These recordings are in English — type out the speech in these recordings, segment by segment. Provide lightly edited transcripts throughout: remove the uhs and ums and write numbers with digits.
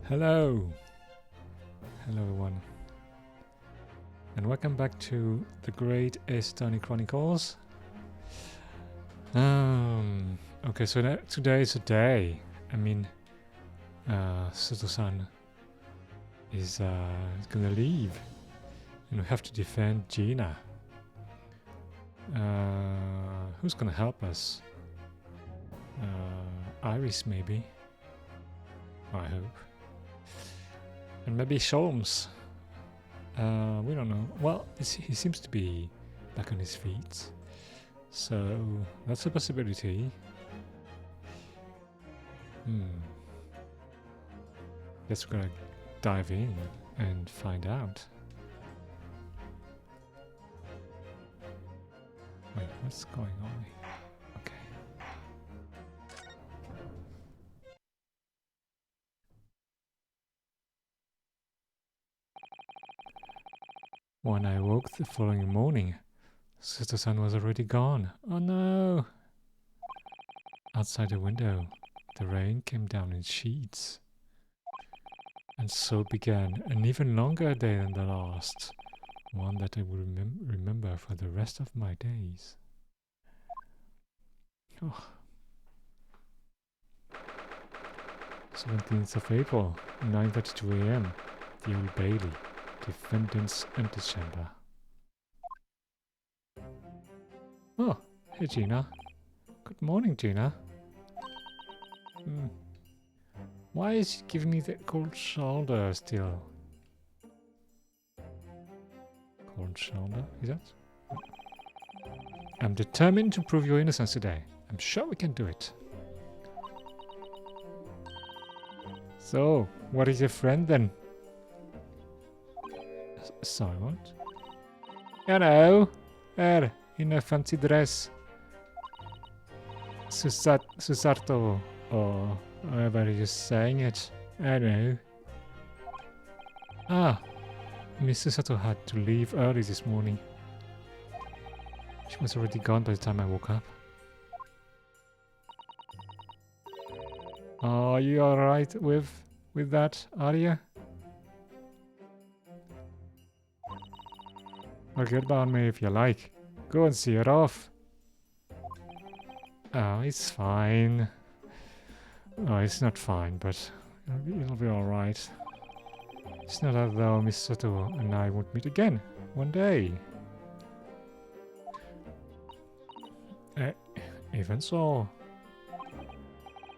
Hello! Hello everyone. And welcome back to the great Estonian Chronicles. Okay, so today is a day. I mean, Sato-san is gonna leave. And we have to defend Gina. Who's gonna help us? Iris maybe? I hope. And maybe Sholmes. We don't know. Well, he seems to be back on his feet. So, that's a possibility. Guess we're gonna dive in and find out. Wait, what's going on here? Okay. When I woke the following morning, Sato-san was already gone. Oh no! Outside the window, the rain came down in sheets. And so began an even longer day than the last, one that I will remember for the rest of my days. Oh. 17th of April, 9:32 a.m., the Old Bailey, Defendant's Antechamber. Oh, hey Gina. Good morning, Gina. Why is she giving me the cold shoulder still? Cold shoulder, is that? I'm determined to prove your innocence today. I'm sure we can do it. So, what is your friend then? Sorry, what? Hello! There, in a fancy dress. Susarto, or however you're saying it. I don't know. Ah, Miss Susato had to leave early this morning. She was already gone by the time I woke up. Are you alright with that, are you? Forget about me if you like. Go and see her off. Oh, it's fine. Oh, it's not fine, but it'll be alright. It's not as though Miss Sato and I won't meet again one day. Even so.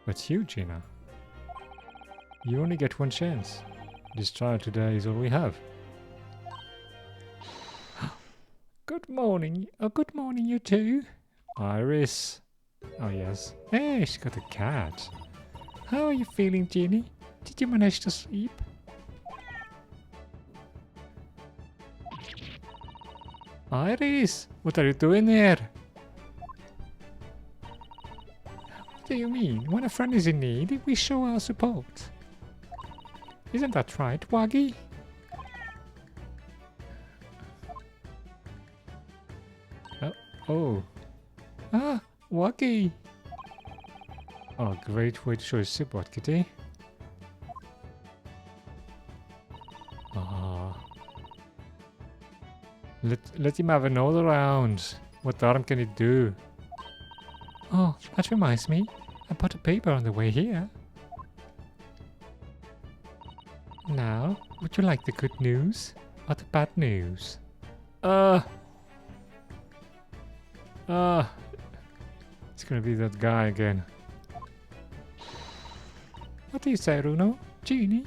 But you, Gina, you only get one chance. This trial today is all we have. Good morning. Oh, good morning, you two. Iris. Oh, yes. Hey, she got a cat. How are you feeling, Ginny? Did you manage to sleep? Iris, what are you doing here? What do you mean? When a friend is in need, we show our support. Isn't that right, Waggy? Oh. Ah, Waggy. Oh, great way to show your support, kitty. Ah. Let him have another round. What harm can he do? Oh, that reminds me. I bought a paper on the way here. Now, would you like the good news or the bad news? It's gonna be that guy again. What do you say, Runo? Genie?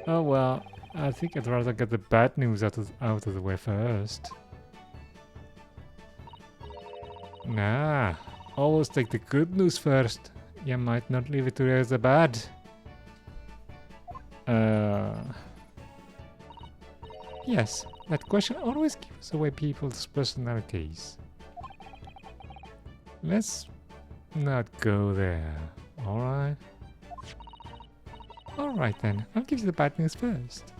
Oh well, I think I'd rather get the bad news out of the way first. Nah, always take the good news first. You might not leave it to hear the bad. Yes, that question always gives away people's personalities. Let's not go there, alright? Alright then, I'll give you the bad news first.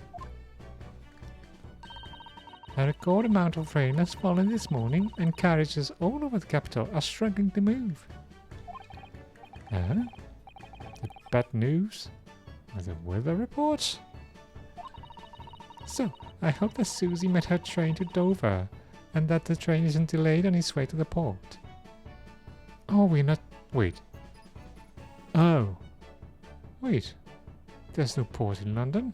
A record amount of rain has fallen this morning and carriages all over the capital are struggling to move. The bad news? The weather report? So, I hope that Susie met her train to Dover, and that the train isn't delayed on its way to the port. Oh, we're not... Wait. Oh. Wait. There's no port in London?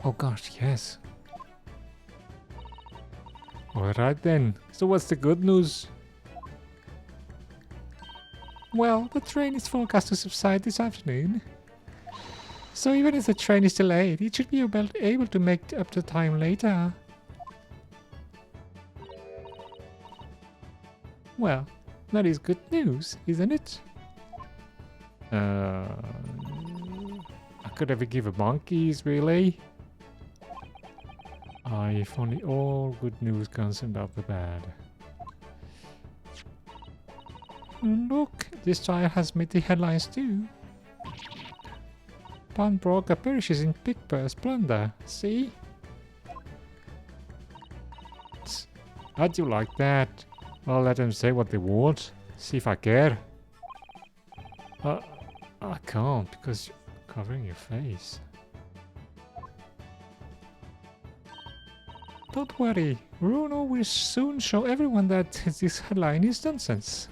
Oh gosh, yes. Alright then. So what's the good news? Well, the train is forecast to subside this afternoon. So even if the train is delayed, it should be able to make up the time later. Well, that is good news, isn't it? I could ever give a monkeys, really? If only all good news comes out the bad. Look, this child has made the headlines too. Pawnbroker perishes in pig purse plunder. See? How'd you like that? I'll let them say what they want. See if I care. I can't because you're covering your face. Don't worry, Bruno will soon show everyone that this headline is nonsense.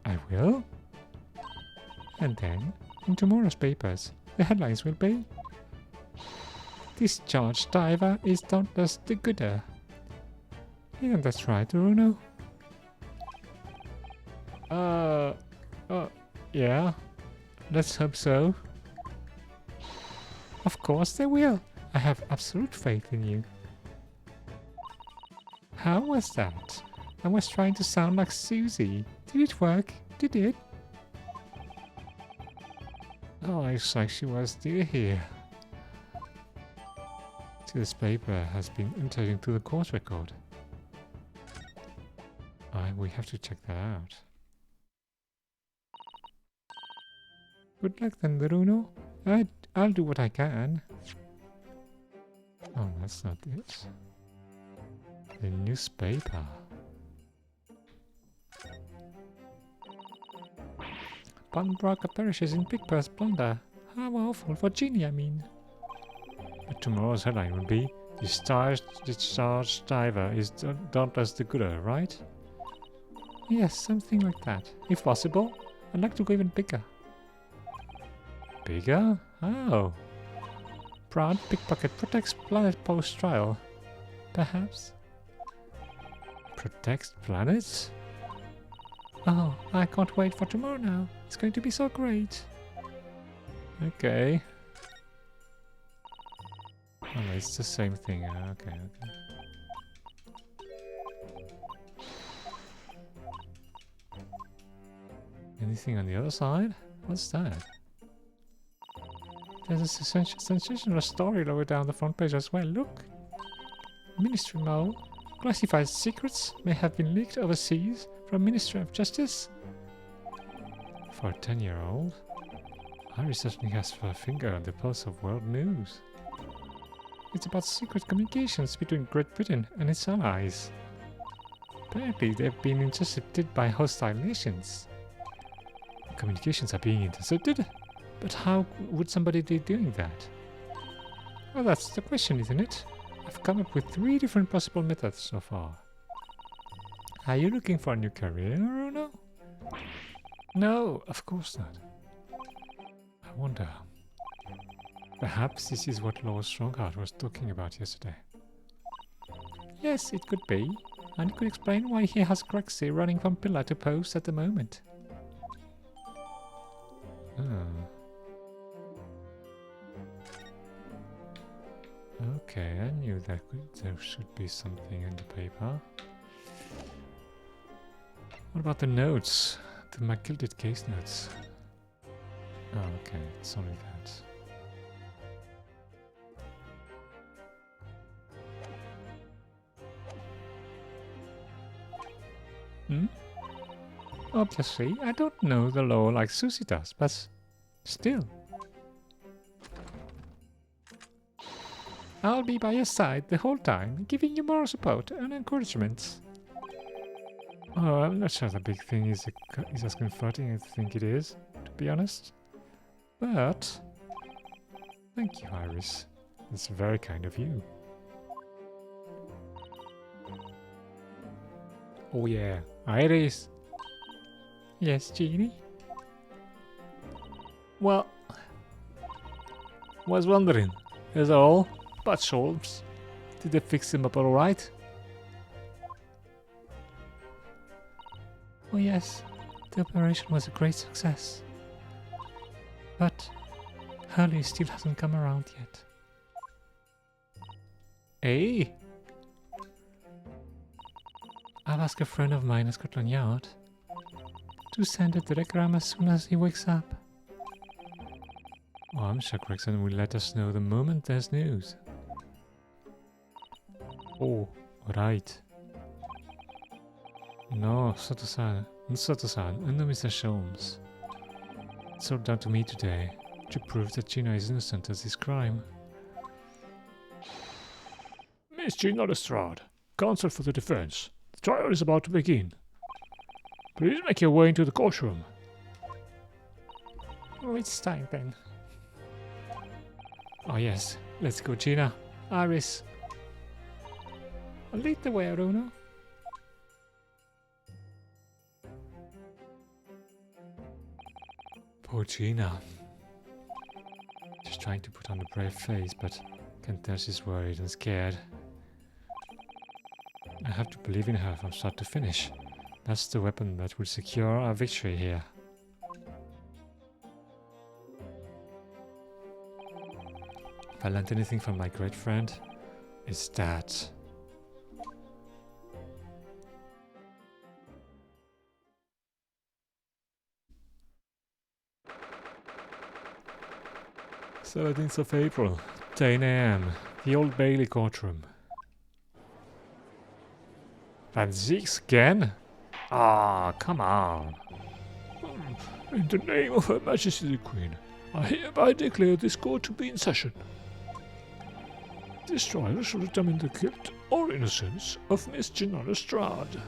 I will. And then, in tomorrow's papers, the headlines will be: Discharged diver is doubtless the gooder. Isn't that right, Bruno? Yeah. Let's hope so. Of course they will. I have absolute faith in you. How was that? I was trying to sound like Susie. Did it work? Did it? Oh, it's like she was dear here. This paper has been entered into the court record. We have to check that out. Good luck then, Bruno. I'll do what I can. Oh, that's not it. The newspaper. Pawnbroker perishes in pig purse plunder. How awful for Ginny, I mean. But tomorrow's headline will be: Discharged diver is doubtless the gooder, right? Yes, something like that. If possible, I'd like to go even bigger. Bigger? Oh. Proud pickpocket protects planet post-trial. Perhaps? Protects planets? Oh, I can't wait for tomorrow now. It's going to be so great. Okay. Oh, it's the same thing. Okay. Anything on the other side? What's that? There's a sensational story lower down the front page as well. Look! Ministry Mo. Classified secrets may have been leaked overseas from Ministry of Justice. For a 10-year-old, Harry certainly has a finger on the pulse of world news. It's about secret communications between Great Britain and its allies. Apparently they've been intercepted by hostile nations. Communications are being intercepted? But how would somebody be doing that? Well, that's the question, isn't it? I've come up with 3 different possible methods so far. Are you looking for a new career, Bruno? No, of course not. I wonder. Perhaps this is what Lord Strongheart was talking about yesterday. Yes, it could be. And it could explain why he has Grexy running from pillar to post at the moment. Okay, I knew that there should be something in the paper. What about the notes? The McGilded case notes? Oh, okay, it's only that. Obviously, I don't know the law like Susie does, but still. I'll be by your side the whole time, giving you moral support and encouragement. Oh, I'm not sure the big thing is as comforting as I think it is, to be honest. But thank you, Iris. It's very kind of you. Oh yeah, Iris. Yes, Genie? Well, was wondering, is that all? But Sholmes, did they fix him up alright? Oh yes, the operation was a great success. But Hurley still hasn't come around yet. Hey! I'll ask a friend of mine at Scotland Yard to send a telegram as soon as he wakes up. Oh, I'm sure Gregson will let us know the moment there's news. Oh, right. No, Soto-san, and no Mr. Sholmes. It's all down to me today to prove that Gina is innocent of this crime. Miss Gina Lestrade, counsel for the defense. The trial is about to begin. Please make your way into the courtroom. Oh, it's time then. Oh yes, let's go, Gina. Iris. Lead the way, Aruno. Poor Gina. Just trying to put on a brave face, but can tell she's worried and scared. I have to believe in her from start to finish. That's the weapon that will secure our victory here. If I learned anything from my great friend, it's that. "17th of April, 10 AM, the Old Bailey courtroom." Van Zieks again? Ah, come on. In the name of Her Majesty the Queen, I hereby declare this court to be in session. This trial shall determine the guilt or innocence of Miss Gina Lestrade.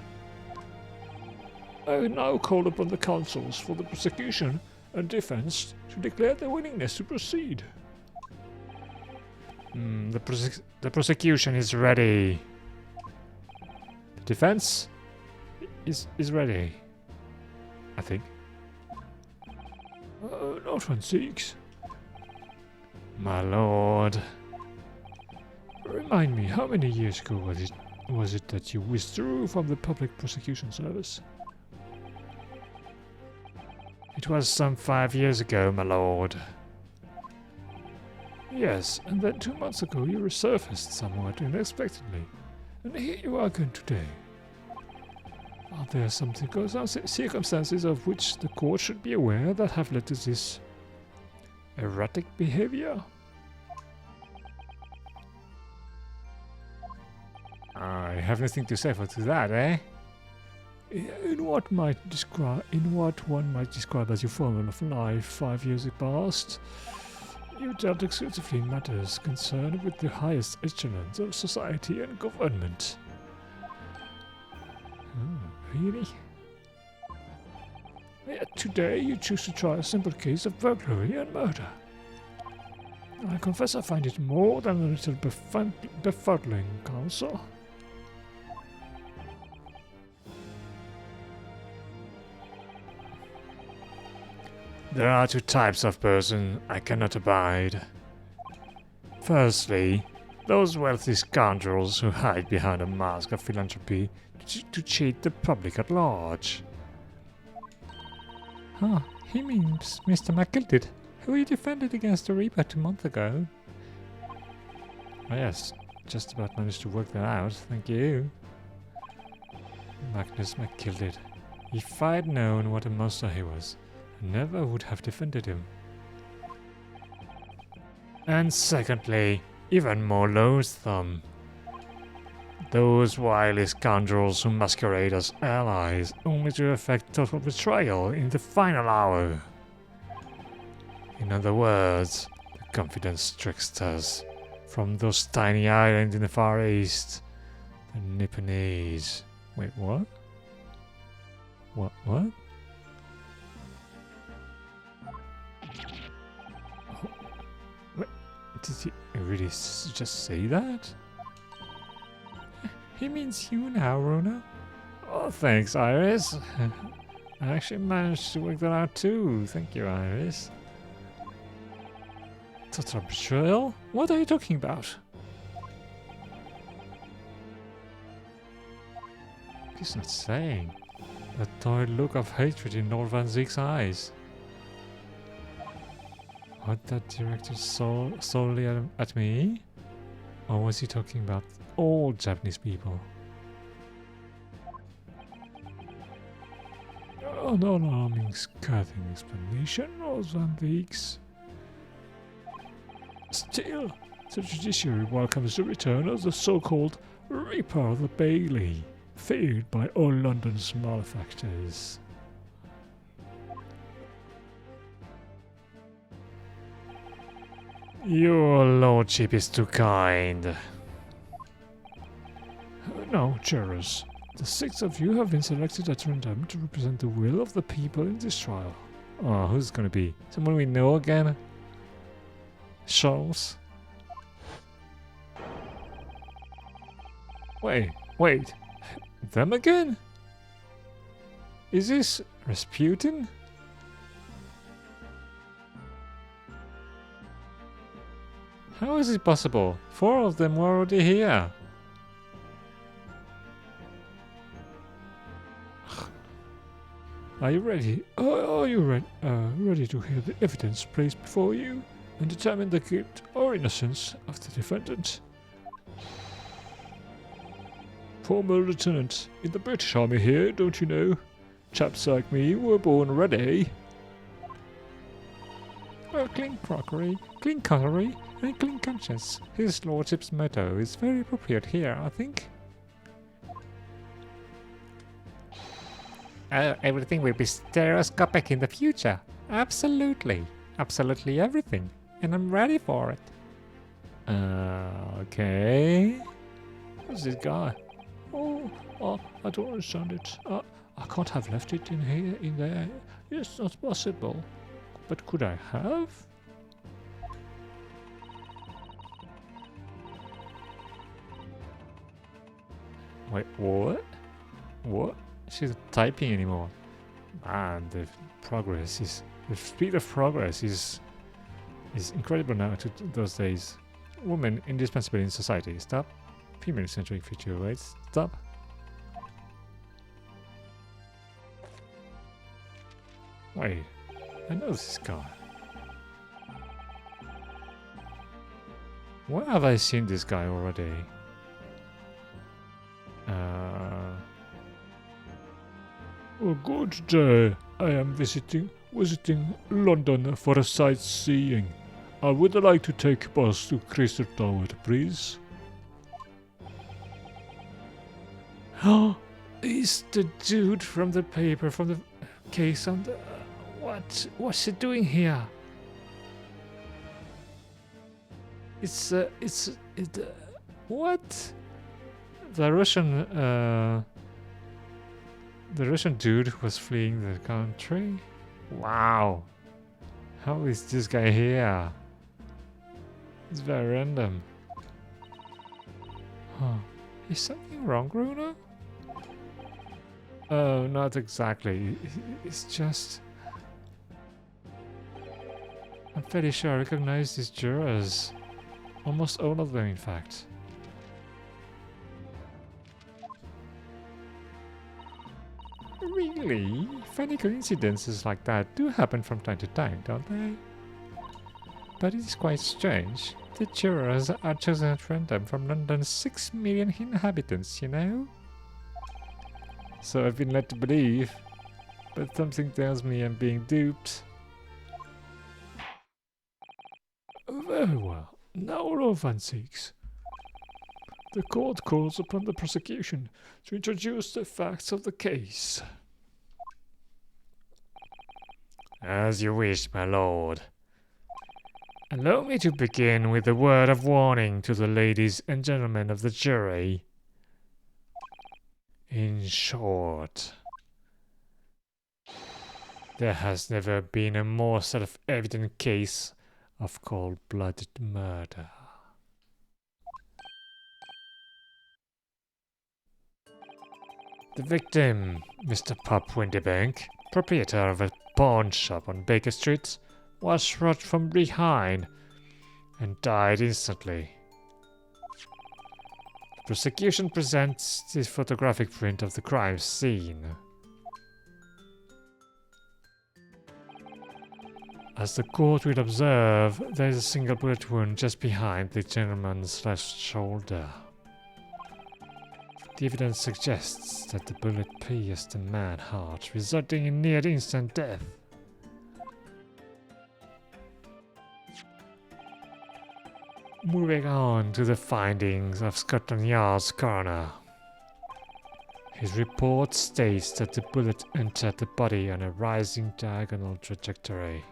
I now call upon the counsels for the prosecution and defense to declare their willingness to proceed. The prosecution is ready. The defense is ready, I think. Not Van Zieks. My lord. Remind me, how many years ago was it that you withdrew from the public prosecution service? It was some 5 years ago, my lord. Yes, and then 2 months ago you resurfaced somewhat unexpectedly, and here you are again today. Are there some circumstances of which the court should be aware that have led to this erratic behavior? I have nothing to say to that, eh? In what one might describe as your former life 5 years past, you dealt exclusively in matters concerned with the highest echelons of society and government. Really? Yet today you choose to try a simple case of burglary and murder. I confess I find it more than a little befuddling, counsel. There are 2 types of person I cannot abide. Firstly, those wealthy scoundrels who hide behind a mask of philanthropy to cheat the public at large. Ah, he means Mr. McGilded, who you defended against the Reaper 2 months ago. Oh yes, just about managed to work that out, thank you. Magnus McGilded. If I'd known what a monster he was, I never would have defended him. And secondly, even more loathsome, those wily scoundrels who masquerade as allies only to effect total betrayal in the final hour. In other words, the confidence tricksters from those tiny islands in the Far East, the Nipponese. Wait, what? What? What? Oh, what? Did he really just say that? He means you now, Rona. Oh, thanks, Iris. I actually managed to work that out too. Thank you, Iris. Total betrayal? What are you talking about? He's not saying. That tired look of hatred in Lord Van Zeek's eyes. What, that directed solely at me? Or was he talking about all Japanese people? An alarming, scathing explanation of Van Zeek's. Still, the judiciary welcomes the return of the so-called Reaper of the Bailey, feared by all London's malefactors. Your lordship is too kind. Now, jurors, the 6 of you have been selected at random to represent the will of the people in this trial. Oh, who's it gonna be? Someone we know again? Charles? Wait. Them again? Is this Rasputin? How is it possible? 4 of them were already here. Are you ready? Are you ready to hear the evidence placed before you and determine the guilt or innocence of the defendant? Former lieutenant in the British Army here, don't you know? Chaps like me were born ready. Well, clean crockery, clean cutlery, and clean conscience. His lordship's motto is very appropriate here, I think. Everything will be stereoscopic in the future. Absolutely. Absolutely everything. And I'm ready for it. Okay. Who's this guy? Oh, I don't understand it. I can't have left it in here, in there. It's not possible. But could I have? Wait, what? What? She's not typing anymore. Man, the speed of progress is incredible now to those days. Women indispensable in society. Stop. Female-centric future. Wait. Stop. Wait. I know this guy. Where have I seen this guy already? A good day. I am visiting London for a sightseeing. I would like to take a bus to Crystal Tower, please. Oh, he's the dude from the paper, from the case on the... What's he doing here? What? The Russian dude was fleeing the country? Wow. How is this guy here? It's very random. Huh. Is something wrong, Runa? Oh, not exactly. It's just... I'm fairly sure I recognize these jurors. Almost all of them, in fact. Really? Funny coincidences like that do happen from time to time, don't they? But it is quite strange. The jurors are chosen at random from London's 6 million inhabitants, you know? So I've been led to believe, but something tells me I'm being duped. Very well. Now, Lord Van Zeeks. The court calls upon the prosecution to introduce the facts of the case. As you wish, my lord. Allow me to begin with a word of warning to the ladies and gentlemen of the jury. In short, There has never been a more self-evident case of cold-blooded murder. The victim, Mr. Pop Windybank, proprietor of a pawn shop on Baker Street, was shot from behind and died instantly. The prosecution presents the photographic print of the crime scene. As the court will observe, there is a single bullet wound just behind the gentleman's left shoulder. The evidence suggests that the bullet pierced the man's heart, resulting in near-instant death. Moving on to the findings of Scotland Yard's coroner. His report states that the bullet entered the body on a rising diagonal trajectory.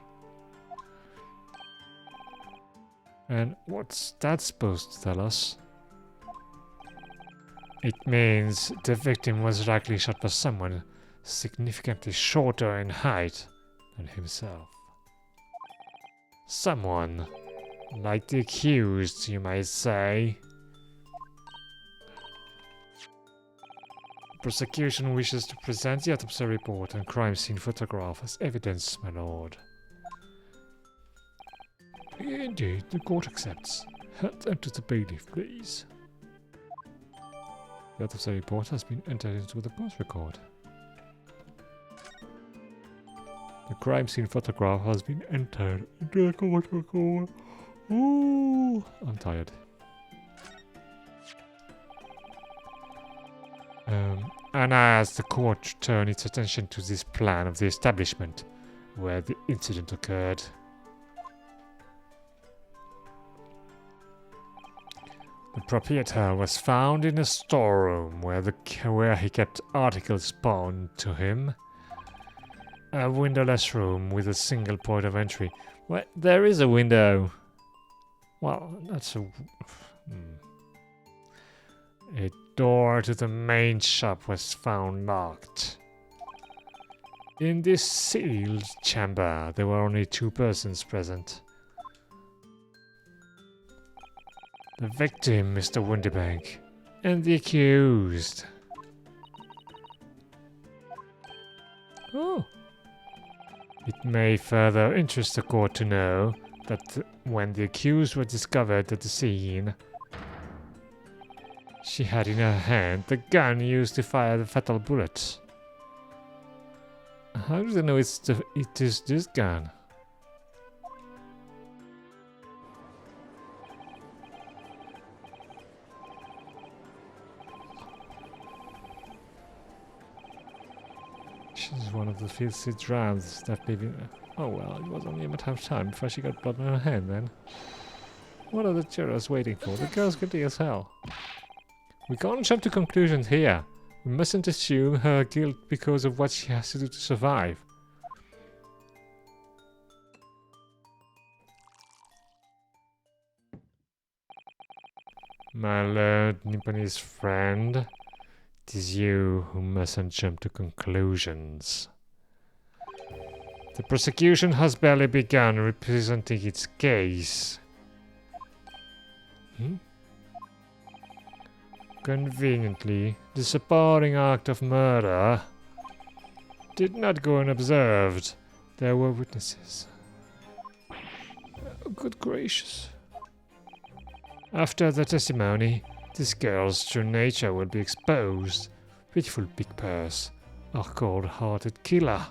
And what's that supposed to tell us? It means the victim was likely shot by someone significantly shorter in height than himself. Someone like the accused, you might say. The prosecution wishes to present the autopsy report and crime scene photograph as evidence, my lord. Indeed, the court accepts. Hand them to the bailiff, please. The autopsy report has been entered into the court record. The crime scene photograph has been entered into the court record. Ooh, I'm tired. And as the court turned its attention to this plan of the establishment where the incident occurred, the proprietor was found in a storeroom where he kept articles pawned to him. A windowless room with a single point of entry. Well, there is a window. Well, that's a... A door to the main shop was found locked. In this sealed chamber, there were only 2 persons present. The victim, Mr. Windybank, and the accused. Oh. It may further interest the court to know that when the accused was discovered at the scene, she had in her hand the gun used to fire the fatal bullet. How do they know it is this gun? She's one of the filthy drams that baby. Oh well, it was only a matter of time before she got blood on her hand then. What are the jurors waiting for? The girl's guilty as hell. We can't jump to conclusions here. We mustn't assume her guilt because of what she has to do to survive. My lord Nipponese friend, it is you who mustn't jump to conclusions. The prosecution has barely begun representing its case. Conveniently, the supporting act of murder did not go unobserved. There were witnesses. Oh, good gracious. After the testimony, this girl's true nature will be exposed. Pitiful big purse, a cold-hearted killer.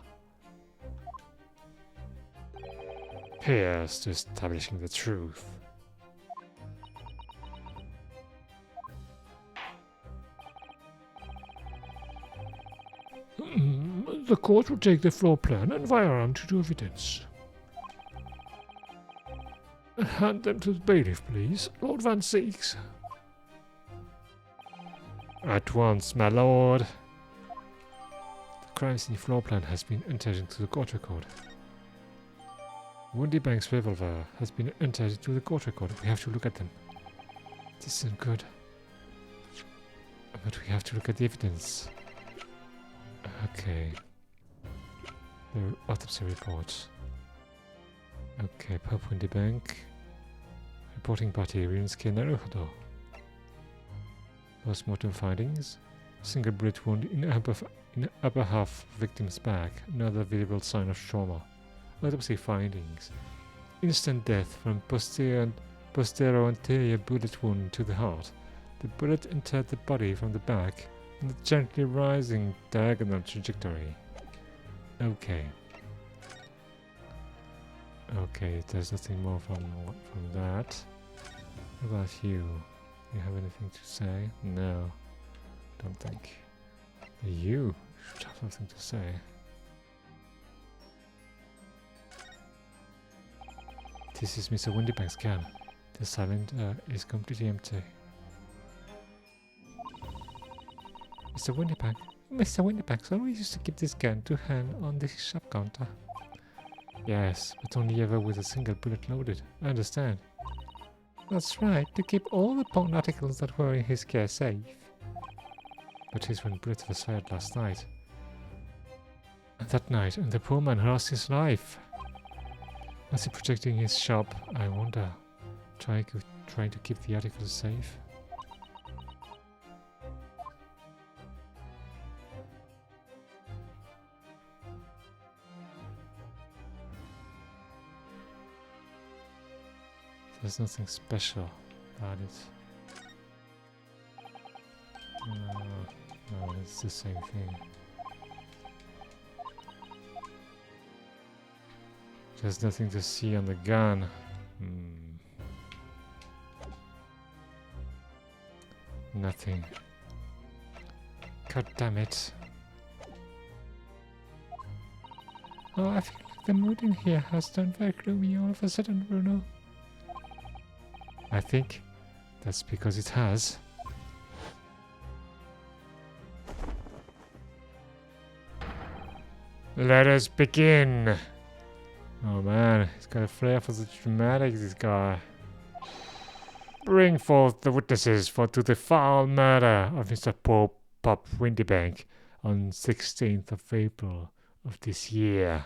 Here's to establishing the truth. The court will take the floor plan and firearm to evidence. Hand them to the bailiff, please. Lord Van Seeks. At once, my lord. The crime scene floor plan has been entered into the court record. Windybank's revolver has been entered into the court record. We have to look at them. This isn't good. But we have to look at the evidence. Okay. The autopsy report. Okay, Pub Windy Bank. Reporting party, Rinsuke Naruhodo. Post-mortem findings. Single bullet wound in upper half of victim's back. Another visible sign of trauma. Autopsy findings. Instant death from posterior-anterior bullet wound to the heart. The bullet entered the body from the back on a gently rising diagonal trajectory. Okay. Okay, there's nothing more from that. What about you? You have anything to say? No. Don't think. You should have something to say. This is Mr. Windybank's scan. The cylinder is completely empty. Mr. Windybank? Mr. Windybank always used to keep this gun to hand on the shop counter. Yes, but only ever with a single bullet loaded. I understand. That's right, to keep all the pawn articles that were in his care safe. But his one bullet was fired last night. And that night, and the poor man lost his life. Was he protecting his shop? I wonder. Trying to keep the articles safe? There's nothing special about it. No, it's the same thing. There's nothing to see on the gun. Nothing. God damn it. Oh, I feel like the mood in here has turned very gloomy all of a sudden, Bruno. I think that's because it has. Let us begin! Oh man, he's got a flair for the dramatic, this guy. Bring forth the witnesses to the foul murder of Mr. Pope Pop Windybank on 16th of April of this year.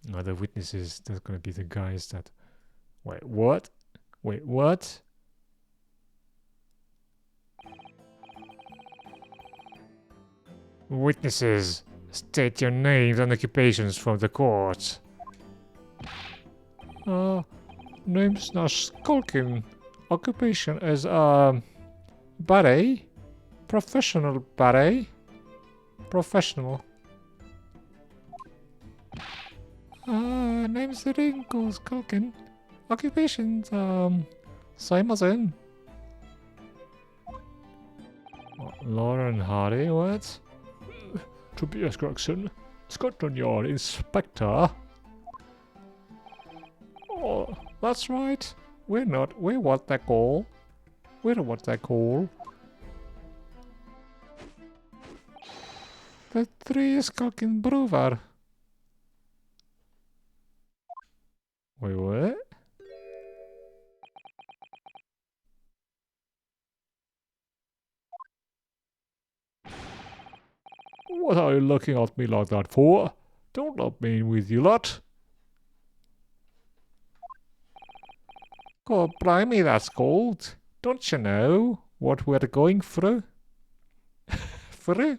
Now the witnesses, that's gonna be the guys that... Wait, what? Wait, what? Witnesses, state your names and occupations from the court. Name's Nash Skulkin. Occupation is, ballet. Professional ballet. Professional. Name's Rinko Skulkin. Occupations, Simon. Lauren Hardy, what? Tobias Gregson, Scotland Yard Inspector. Oh, that's right. We want that call. We don't want that call. The 3 Skulkin Brewer. Wait, what? What are you looking at me like that for? Don't let me in with you lot. God blimey, that's cold. Don't you know what we're going through? Through?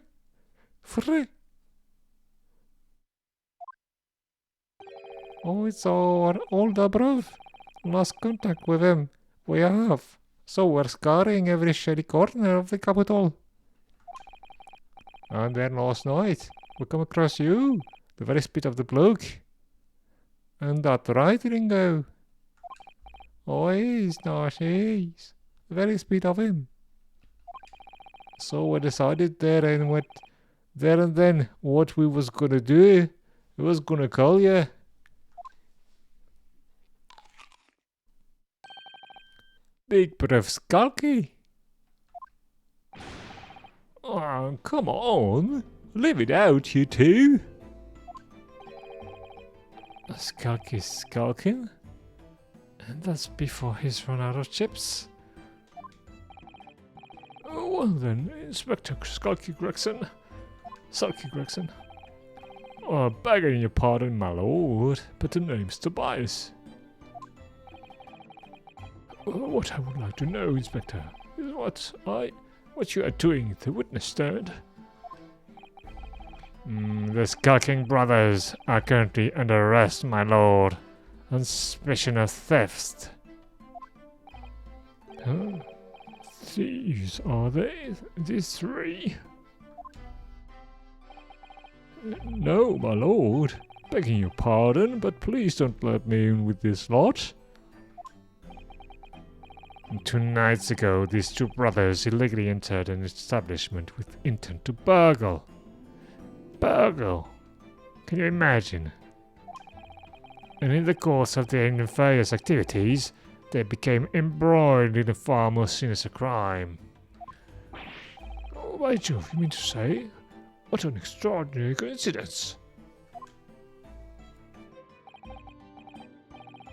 Oh, it's our older brother. Lost contact with him. We have. So we're scouring every shady corner of the capital. And then last night, we come across you, the very spit of the bloke. And that right, Ringo? Oh, he's not, he's the very spit of him. So we decided there and then what we was gonna do. We was gonna call you. Big Breath Skulky. Oh, come on. Live it out, you two. Skulky's skulking? And that's before he's run out of chips. Oh, well then, Inspector Sulky Gregson. Begging your pardon, my lord, but the name's Tobias. What I would like to know, Inspector, is what you are doing at the witness stand. The skulking brothers are currently under arrest, my lord, on suspicion of theft. Huh? Thieves, are they? These three? No, my lord. Begging your pardon, but please don't let me in with this lot. 2 nights ago, these 2 brothers illegally entered an establishment with intent to burgle. Burgle! Can you imagine? And in the course of their nefarious activities, they became embroiled in a far more sinister crime. Oh, by Jove, you mean to say? What an extraordinary coincidence!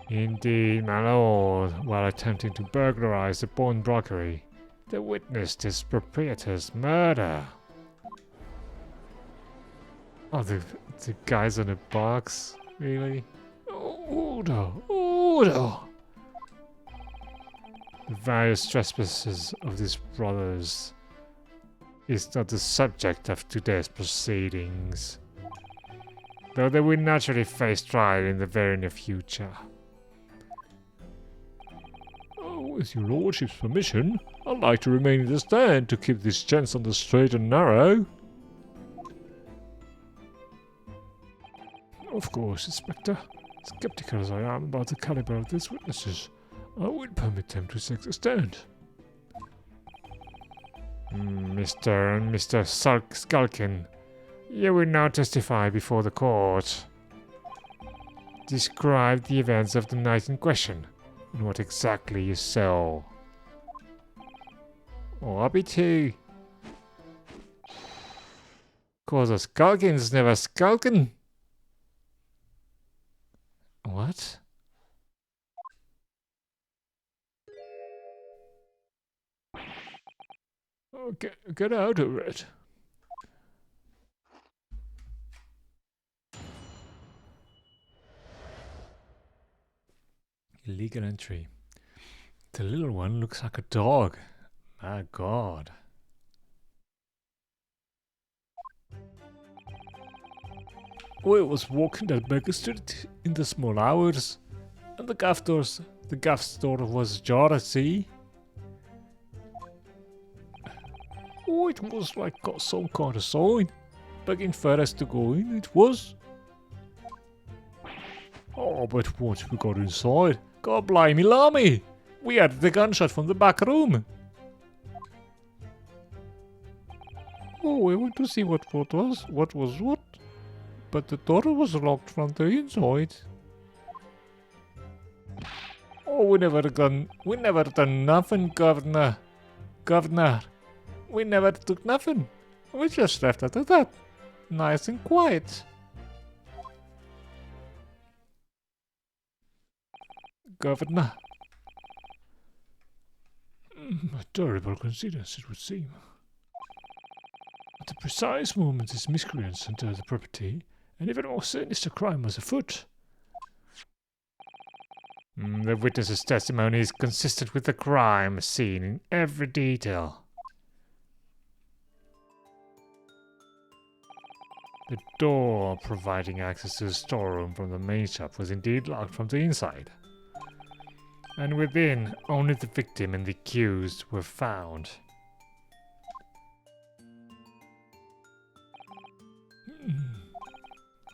Indeed, my lord, while attempting to burglarize the pawnbrokery, they witnessed his proprietor's murder. Oh, the guys in the box? Really? Order! Order! The various trespasses of these brothers is not the subject of today's proceedings, though they will naturally face trial in the very near future. With your lordship's permission, I'd like to remain in the stand to keep this chance on the straight and narrow. Of course, Inspector. Skeptical as I am about the caliber of these witnesses, I would permit them to take the stand. Mr. and Mr. Skulkin, you will now testify before the court. Describe the events of the night in question and what exactly you saw. Oh, happy to. Cause a skulkin's never skulkin'. What? Oh, get out of it. Illegal entry. The little one looks like a dog. My God. I was walking that Baker Street in the small hours, and the gaff store was ajar, see? Oh, it was like got some kind of sign, begging for us to go in, it was. Oh, but once we got inside, God blimey lammy, we had the gunshot from the back room. Oh, we went to see what was what. But the door was locked from the inside. Oh, we never done nothing, Governor. Governor, we never took nothing. We just left it at that. Nice and quiet. Governor. A terrible coincidence, it would seem. At the precise moment these miscreants entered the property, an even more sinister crime was afoot. The witness's testimony is consistent with the crime scene in every detail. The door providing access to the storeroom from the main shop was indeed locked from the inside. And within, only the victim and the accused were found.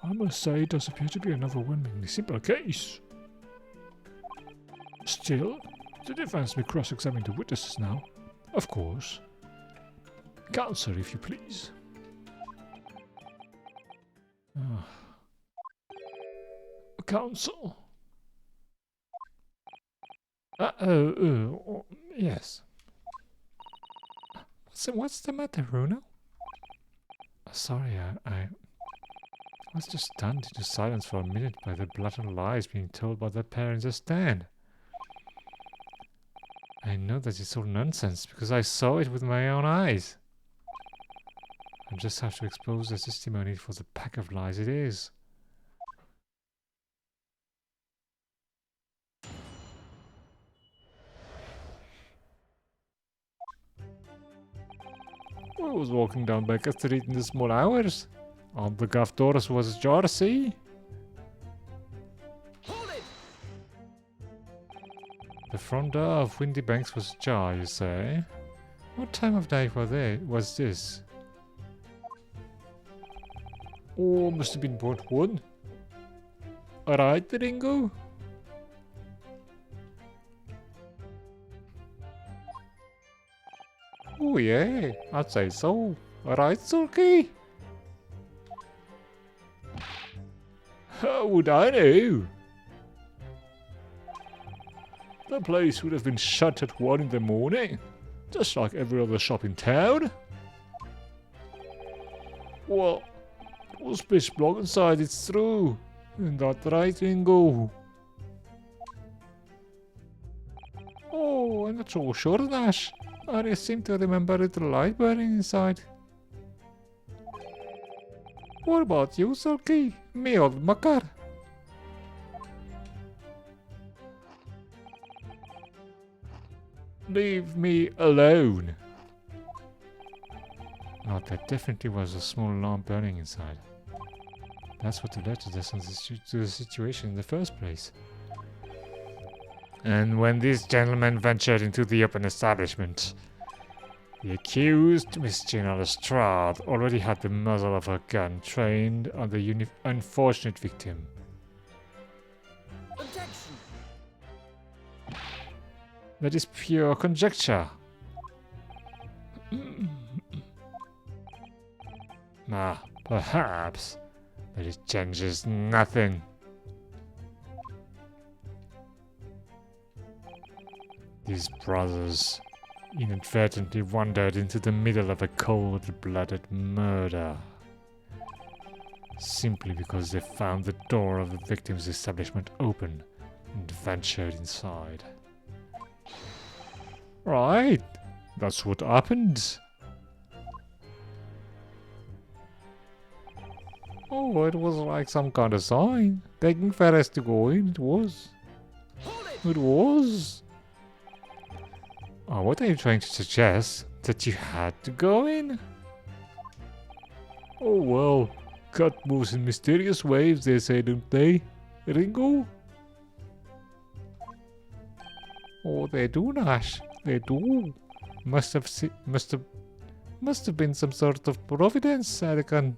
I must say it does appear to be another overwhelmingly simple case. Still, the defense may cross-examine the witnesses now. Of course. Counsel, if you please. Counsel. Yes. So what's the matter, Bruno? Sorry, I was just stunned into silence for a minute by the blatant lies being told by the parents at stand. I know that it's all nonsense because I saw it with my own eyes. I just have to expose the testimony for the pack of lies it is. I was walking down Baker Street in the small hours. On the gaff doors was ajar, see? The front door of Windy Banks was ajar, you say? What time of day was this? Oh, must have been about 1. Alright, Ringo. Oh yeah, I'd say so. Alright, Sulky. How would I know? The place would have been shut at 1 in the morning, just like every other shop in town. Well, it was pitch black inside, it's true. Isn't that right, Ringo? Oh, I'm not so sure, Nash. I seem to remember a little light burning inside. What about you, Sulky? Me old mucker? Leave me alone. Oh, there definitely was a small lamp burning inside. That's what alerted us to the situation in the first place. And when these gentlemen ventured into the open establishment, the accused, Miss Gina Lestrade, already had the muzzle of her gun trained on the unfortunate victim. Objection. That is pure conjecture. Perhaps, but it changes nothing. These brothers inadvertently wandered into the middle of a cold-blooded murder, simply because they found the door of the victim's establishment open and ventured inside. Right, that's what happened. Oh, it was like some kind of sign, begging for us to go in, it was. It was. Oh, what are you trying to suggest? That you had to go in? Oh well, cat moves in mysterious ways, they say, don't they? Ringo? Oh, they do, Nash. They do. Must have been some sort of providence, I reckon.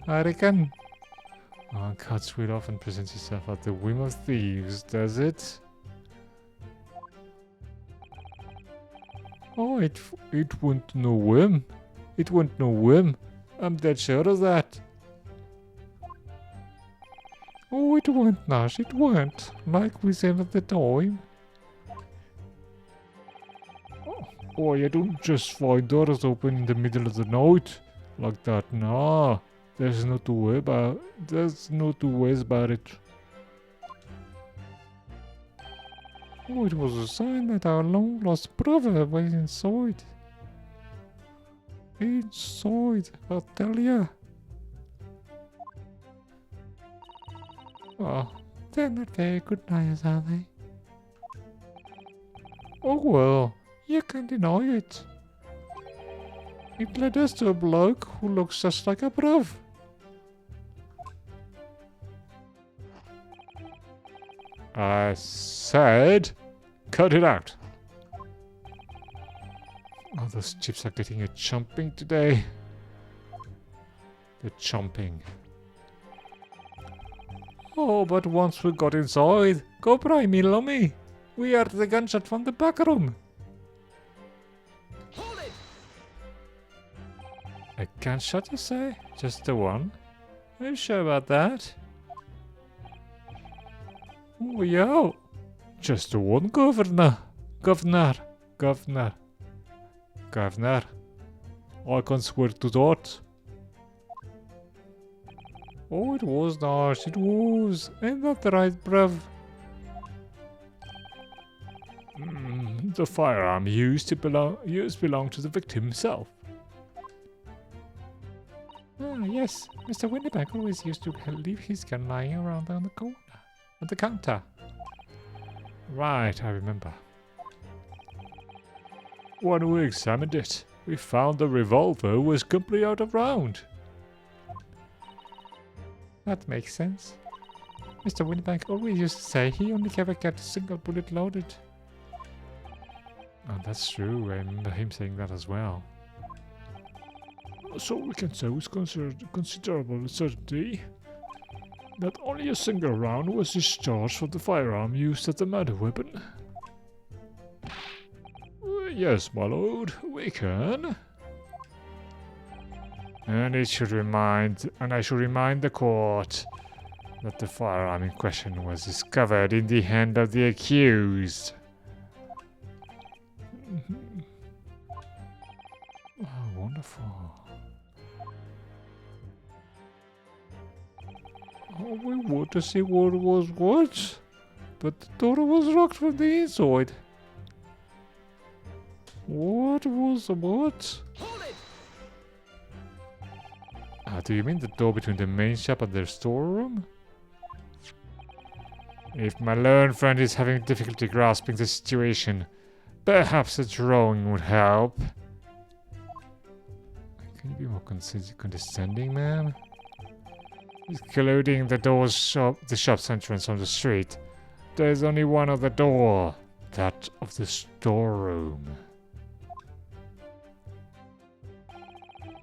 Oh, cats will often present itself at the whim of thieves, does it? Oh, it won't no whim. It won't no whim. I'm dead sure of that. Oh, it won't, Nash, it won't. Like we said at the time. Oh, you don't just find doors open in the middle of the night like that, nah. There's no two ways about it. Oh, it was a sign that our long lost brother was inside. Inside, I'll tell ya. Oh, they're not very good liars, are they? Oh well, you can't deny it. It led us to a bloke who looks just like a bruv. I said, cut it out. Oh, those chips are getting a chomping today. The chomping. Oh, but once we got inside, go pry me, lummy. We heard the gunshot from the back room. Hold it! A gunshot, you say? Just the one? Are you sure about that? Oh, yeah. Just the one, Governor. Governor. I can swear to that. Oh, it was nice, it was. Ain't that right, bruv? The firearm used belonged to the victim himself. yes, Mr. Winterbank always used to leave his gun lying around on the corner, on the counter. Right, I remember. When we examined it, we found the revolver was completely out of round. That makes sense. Mr. Winterbank always used to say he only ever kept a single bullet loaded. Oh, that's true. I remember him saying that as well. So we can say with considerable certainty that only a single round was discharged from the firearm used as the murder weapon. Yes, my lord, we can. And I should remind the court that the firearm in question was discovered in the hand of the accused. Oh, wonderful. Oh, we want to see what was what, but the door was locked from the inside. What was the what? Hold it! Do you mean the door between the main shop and the storeroom? If my learned friend is having difficulty grasping the situation, perhaps a drawing would help. Can you be more condescending, man? Including the shop's entrance on the street, there is only one other door, that of the storeroom.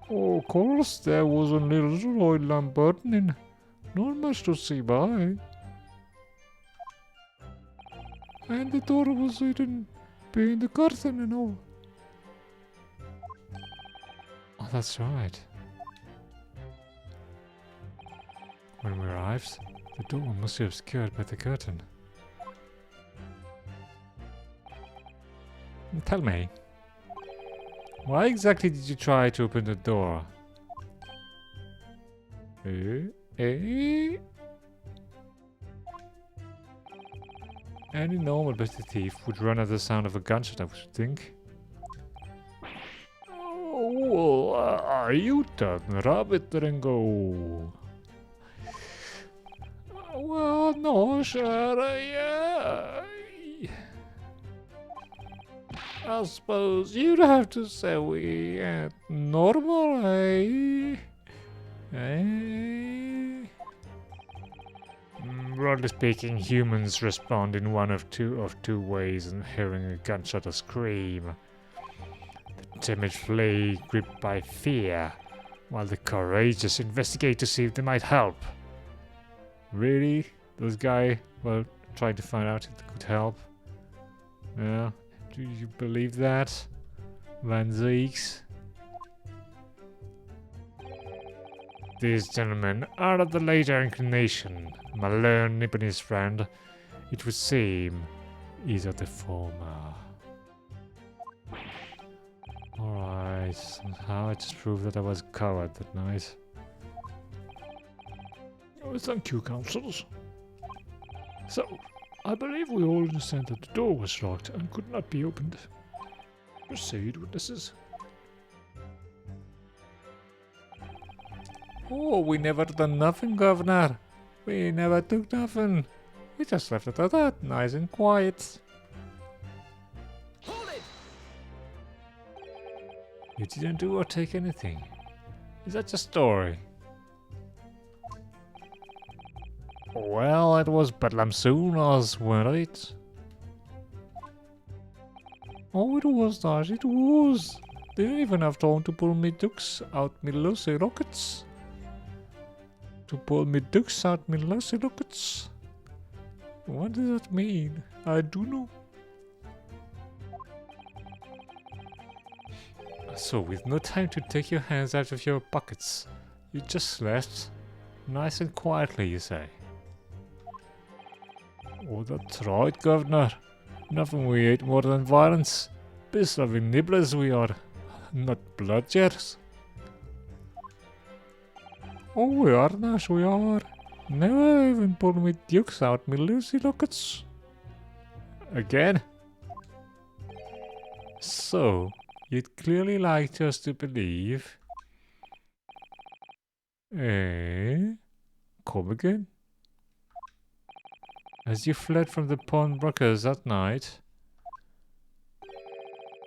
Oh, of course, there was a little oil lamp burning. Not much to see by. And the door was hidden behind the curtain and all. Oh, that's right. When we arrived, the door must be obscured by the curtain. Tell me, why exactly did you try to open the door? Any normal busty thief would run at the sound of a gunshot, I would think. Oh, you turn rabbit, Ringo. Well, no, sure, yeah. I suppose you'd have to say we ain't normal, eh? Broadly speaking, humans respond in one of two ways in hearing a gunshot or scream. The timid flee, gripped by fear, while the courageous investigate to see if they might help. Really? This guy, well, trying to find out if they could help? Yeah? Do you believe that? Van Zeeks? These gentlemen are of the later inclination. My learned Nipponese friend, it would seem, is of the former. Alright, somehow I just proved that I was a coward that night. Oh, thank you, counsels. So, I believe we all understand that the door was locked and could not be opened. Proceed, witnesses. Oh, we never done nothing, Governor. We never took nothing. We just left it at that, nice and quiet. Hold it! You didn't do or take anything. Is that your story? Well, it was Bedlam soon as, wasn't it? Oh, it was not, it was. Didn't even have time to pull me ducks out me Lucy rockets. What does that mean? I do know. So, with no time to take your hands out of your pockets, you just left, nice and quietly, you say? Oh, that's right, Governor. Nothing we hate more than violence. Peace-loving nibblers we are, not bludgers. Oh, we are, nice we are. Never even pull me dukes out me Lucy lockets. Again? So, you'd clearly like us to believe Eh? Come again? As you fled from the pawnbrokers that night,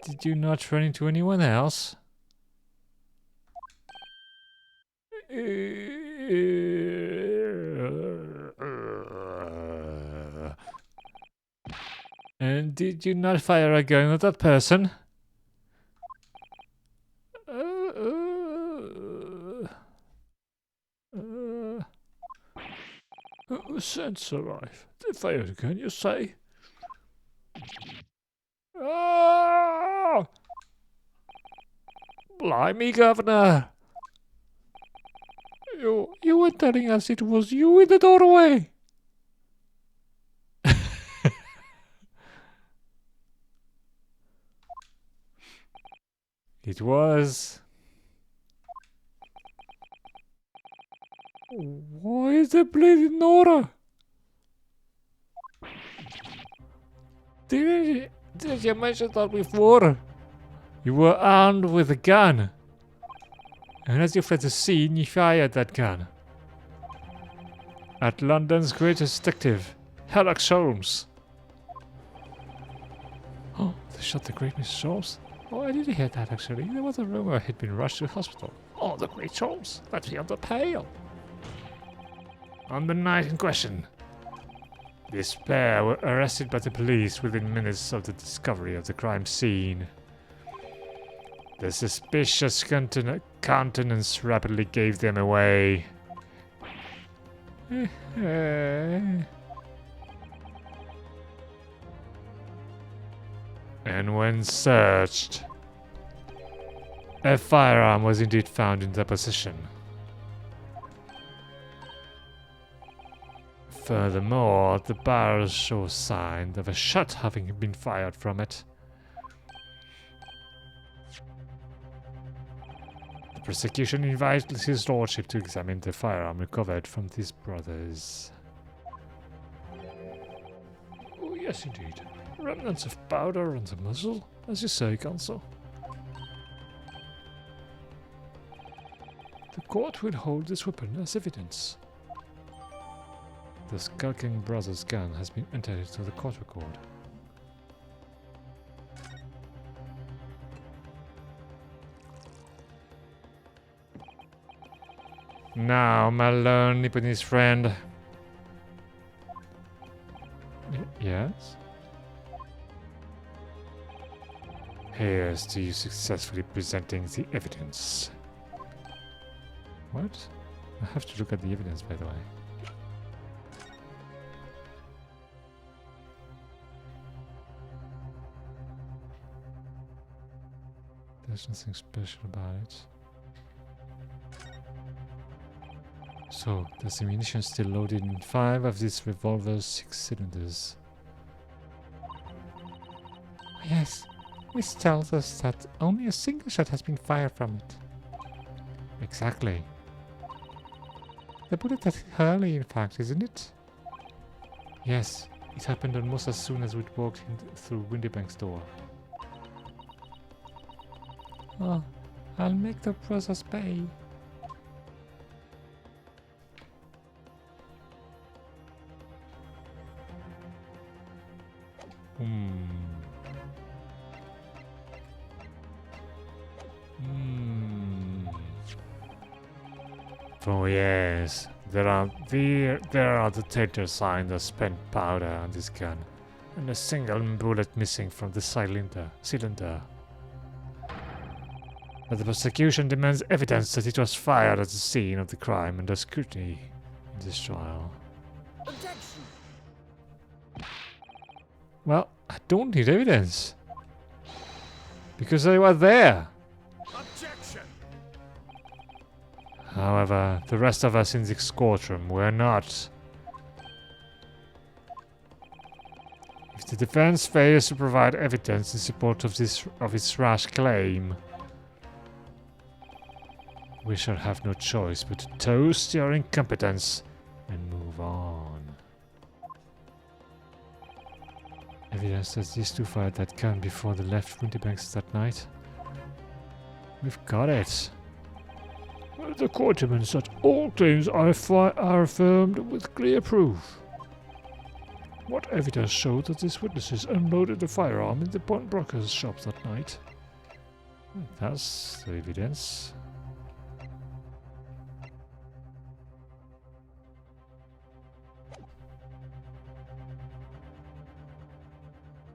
did you not run into anyone else? And did you not fire a gun at that person? Sense alive. They fired a gun, you say? Ah! Blimey, Governor! You were telling us it was you in the doorway! It was. Why is there bleeding Nora? Did you mention that before? You were armed with a gun. And as you fled the scene, you fired that gun. At London's greatest detective, Sherlock Holmes. Oh, they shot the great Miss Holmes? Oh, I didn't hear that actually. There was a rumor he'd been rushed to hospital. Oh, the great Holmes. That's beyond the pale. On the night in question, this pair were arrested by the police within minutes of the discovery of the crime scene. The suspicious countenance rapidly gave them away. And when searched, a firearm was indeed found in their possession. Furthermore, the barrels show signs of a shot having been fired from it. The prosecution invited his lordship to examine the firearm recovered from these brothers. Oh, yes, indeed. Remnants of powder on the muzzle, as you say, counsel. The court will hold this weapon as evidence. The skulking brother's gun has been entered into the court record. Now, my learned Nipponese friend. Yes? Here's to you successfully presenting the evidence. What? I have to look at the evidence, by the way. There's nothing special about it. So, there's ammunition still loaded in 5 of this revolver's 6 cylinders. Yes, this tells us that only a single shot has been fired from it. Exactly. The bullet that hit Hurley, in fact, isn't it? Yes, it happened almost as soon as we'd walked in through Windybank's door. Oh, I'll make the brothers pay. Oh yes, there are the tater signs of spent powder on this gun, and a single bullet missing from the cylinder. But the prosecution demands evidence that it was fired at the scene of the crime under scrutiny in this trial. Objection. Well, I don't need evidence. Because they were there. Objection. However, the rest of us in this courtroom were not. If the defense fails to provide evidence in support of its rash claim, we shall have no choice but to toast your incompetence and move on. Evidence that these two fired that gun before they left Windybanks that night? We've got it. The court demands that all claims are affirmed with clear proof. What evidence showed that these witnesses unloaded a firearm in the pawnbroker's shop that night? That's the evidence.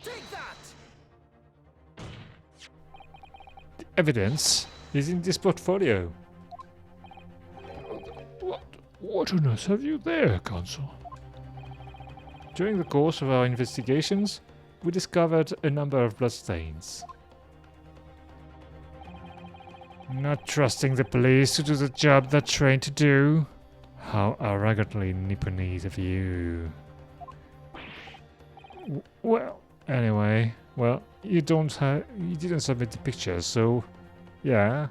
Take that! The evidence is in this portfolio. What on earth have you there, Counsel? During the course of our investigations, we discovered a number of bloodstains. Not trusting the police to do the job they're trained to do? How arrogantly Nipponese of you. Well, anyway, you didn't submit the pictures, so yeah.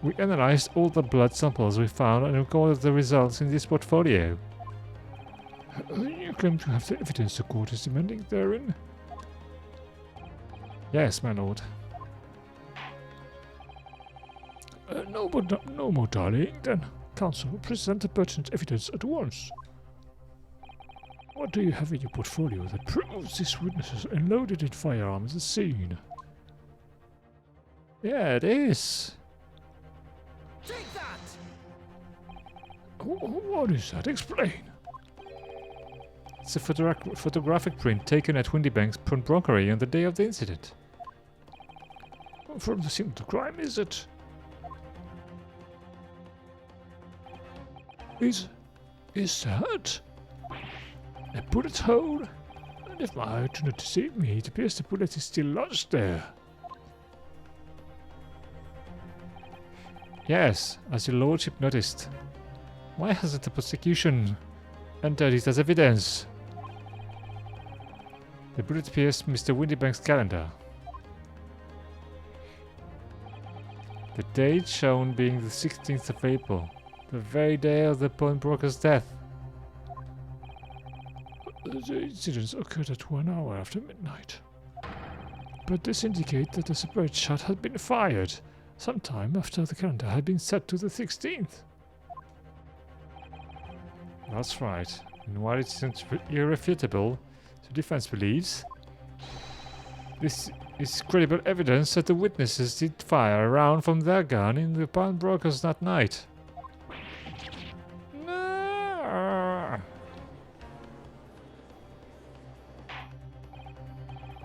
We analyzed all the blood samples we found and recorded the results in this portfolio. You claim to have the evidence the court is demanding therein? Yes, my lord. No more dallying, then. Counsel, present the pertinent evidence at once. What do you have in your portfolio that proves these witnesses unloaded in firearms at the scene? Yeah, it is. Take that! What is that? Explain. It's a photographic print taken at Windybank's pawnbrokery on the day of the incident. From the scene of the crime, is it? Is that a bullet hole? And if my eye do not deceive me, it appears the bullet is still lodged there. Yes, as your lordship noticed. Why hasn't the prosecution entered it as evidence? The bullet pierced Mr. Windybank's calendar. The date shown being the 16th of April, the very day of the pawnbroker's death. The incidents occurred at 1 hour after midnight. But this indicates that a separate shot had been fired sometime after the calendar had been set to the 16th. That's right. And while it isn't irrefutable, the defense believes this is credible evidence that the witnesses did fire a round from their gun in the pawnbrokers that night. No.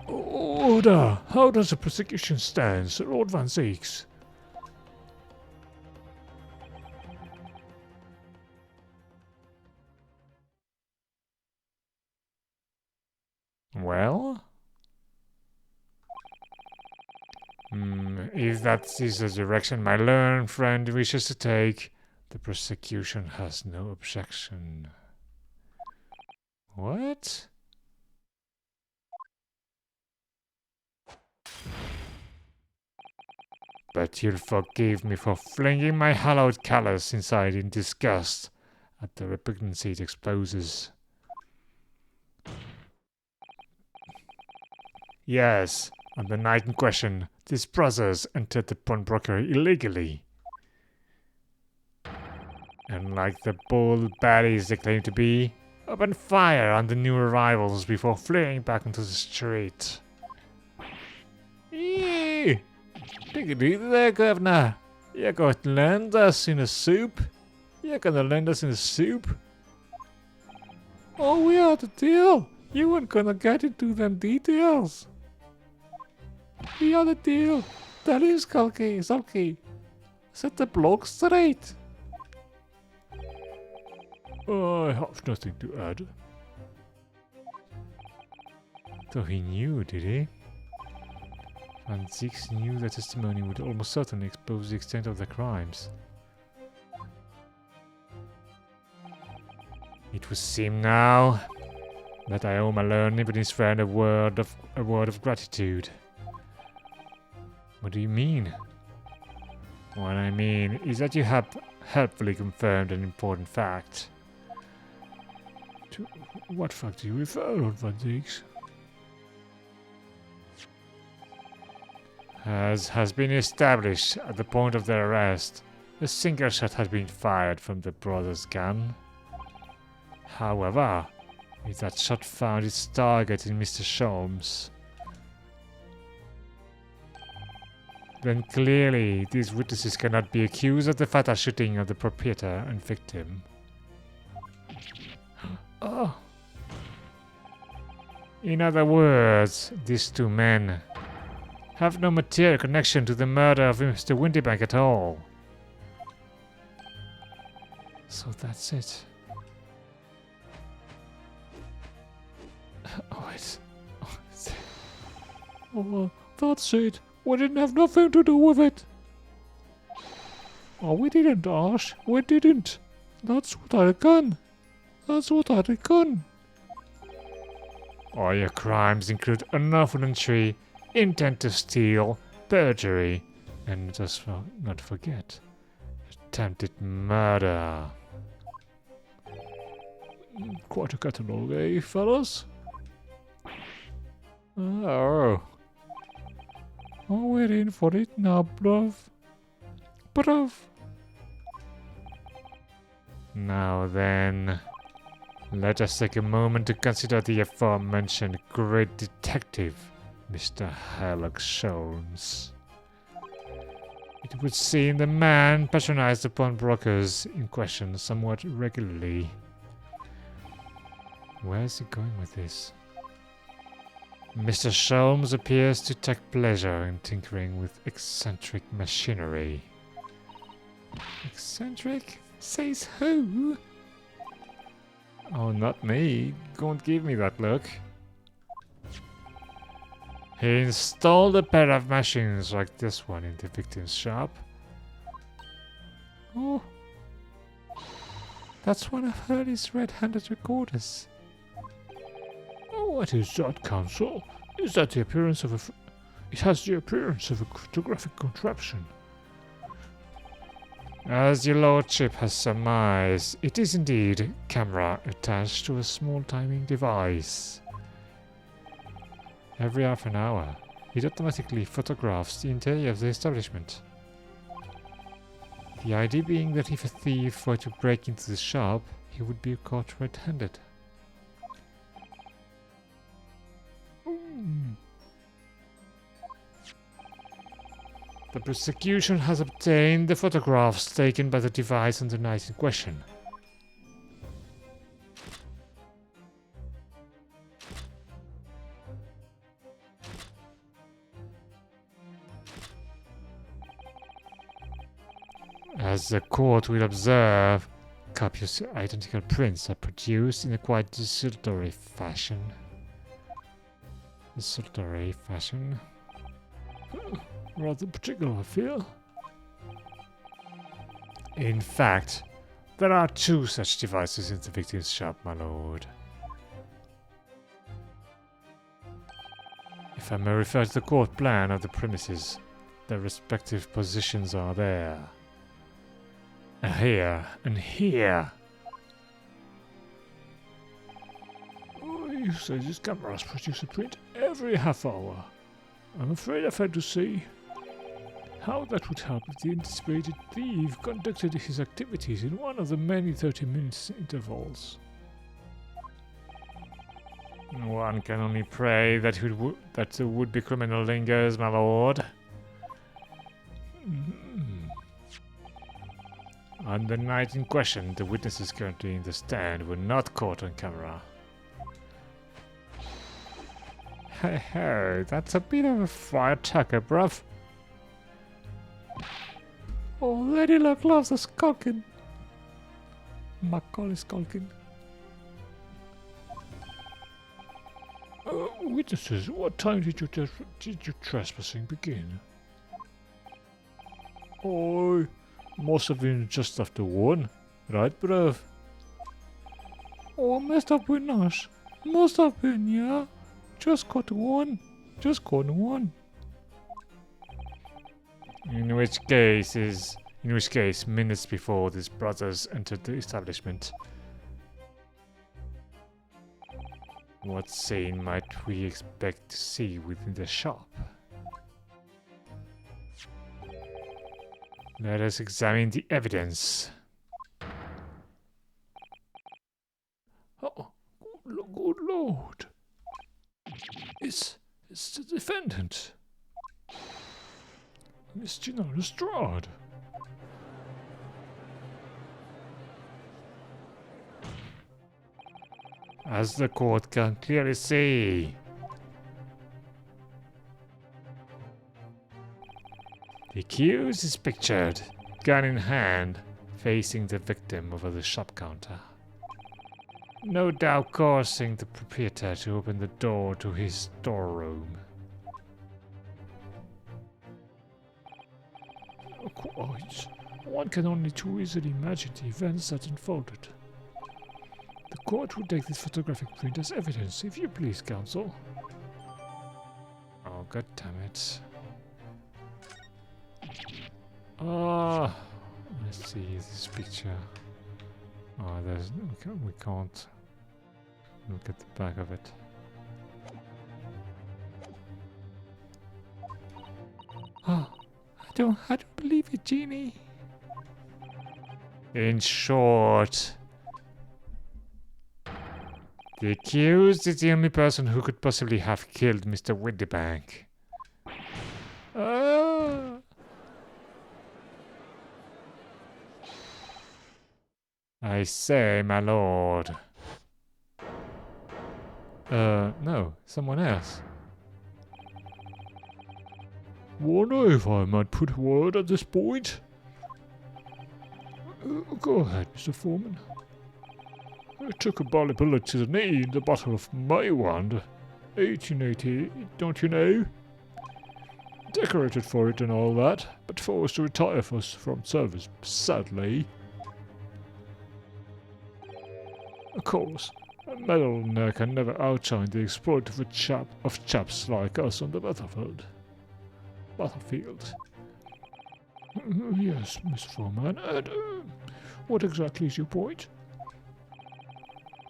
Order! How does the prosecution stand, Sir Lord Van Zeeks? Well? If that is the direction my learned friend wishes to take, the prosecution has no objection. What? But you'll forgive me for flinging my hallowed callous inside in disgust at the repugnancy it exposes. Yes, on the night in question, these brothers entered the pawnbrokery illegally. And like the bold baddies they claim to be, opened fire on the new arrivals before fleeing back into the street. Eee! Take it easy there, Governor. You're going to land us in a soup? You're going to land us in a soup? Oh, we had a deal. You weren't going to get into them details. We had a deal. Tell you, Sulky. Set the block straight. I have nothing to add. So he knew, did he? Van Zeeks knew that testimony would almost certainly expose the extent of their crimes. It would seem now that I owe my learned Nipponese friend a word of gratitude. What do you mean? What I mean is that you have helpfully confirmed an important fact. To what fact do you refer, Lord Van Zeeks? As has been established at the point of their arrest, a single shot had been fired from the brother's gun. However, if that shot found its target in Mr. Sholmes, then clearly these witnesses cannot be accused of the fatal shooting of the proprietor and victim. Ah, In other words, these two men have no material connection to the murder of Mr. Windybank at all. So that's it. oh, wait. Oh, that's it. We didn't have nothing to do with it. Oh, we didn't, Ash. We didn't. That's what I reckon. That's what I reckon. All your crimes include unlawful entry, intent to steal, perjury, and just not forget, attempted murder. Quite a catalogue, eh, fellas? Oh, We're in for it now, bruv. Bruv. now then, let us take a moment to consider the aforementioned great detective, Mr. Sherlock Holmes. It would seem the man patronized the pawnbrokers in question somewhat regularly. Where is he going with this? Mr. Sholmes appears to take pleasure in tinkering with eccentric machinery. Eccentric? Says who? Oh, not me. Don't give me that look. He installed a pair of machines like this one in the victim's shop. Oh. That's one of Hurley's red-handed recorders. What is that, Counsel? Is that the appearance of a... It has the appearance of a photographic contraption. As your lordship has surmised, it is indeed a camera attached to a small timing device. Every half an hour, it automatically photographs the interior of the establishment. The idea being that if a thief were to break into the shop, he would be caught red-handed. The prosecution has obtained the photographs taken by the device on the night in question. As the court will observe, copious identical prints are produced in a quite desultory fashion. Rather particular, I feel. In fact, there are two such devices in the victim's shop, my lord. If I may refer to the court plan of the premises, their respective positions are there. Here and here. Oh, you say these cameras produce a print every half hour. I'm afraid I've had to see how that would help if the anticipated thief conducted his activities in one of the many 30-minute intervals. One can only pray that the would-be criminal lingers, my lord. On the night in question, the witnesses currently in the stand were not caught on camera. Hey, that's a bit of a firecracker, bruv. Oh, Lady Luck loves a skulking. Macaulay skulking. Witnesses, what time did your trespassing begin? Oh, must have been just after 1, right, bruv? Oh, must have been not. Must have been, yeah. Just got 1. Just got 1. In which case, minutes before these brothers entered the establishment. What scene might we expect to see within the shop? Let us examine the evidence. Oh, good lord. It's the defendant. Miss Gina Lestrade. As the court can clearly see, the accused is pictured, gun in hand, facing the victim over the shop counter. No doubt causing the proprietor to open the door to his storeroom. Quite. One can only too easily imagine the events that unfolded. The court will take this photographic print as evidence, if you please, counsel. Oh, god damn it. Ah, let's see this picture. Oh, we can't look at the back of it. Oh, I don't believe it, Genie. In short, the accused is the only person who could possibly have killed Mr. Windybank. I say, my lord. No, someone else. Wonder if I might put a word at this point? Go ahead, Mr. Foreman. I took a bally bullet to the knee in the Battle of Maywand, 1880, don't you know? Decorated for it and all that, but forced to retire from service, sadly. Of course, a medal can never outshine the exploit of chaps like us on the battlefield. Yes, Mr. Foreman, and what exactly is your point?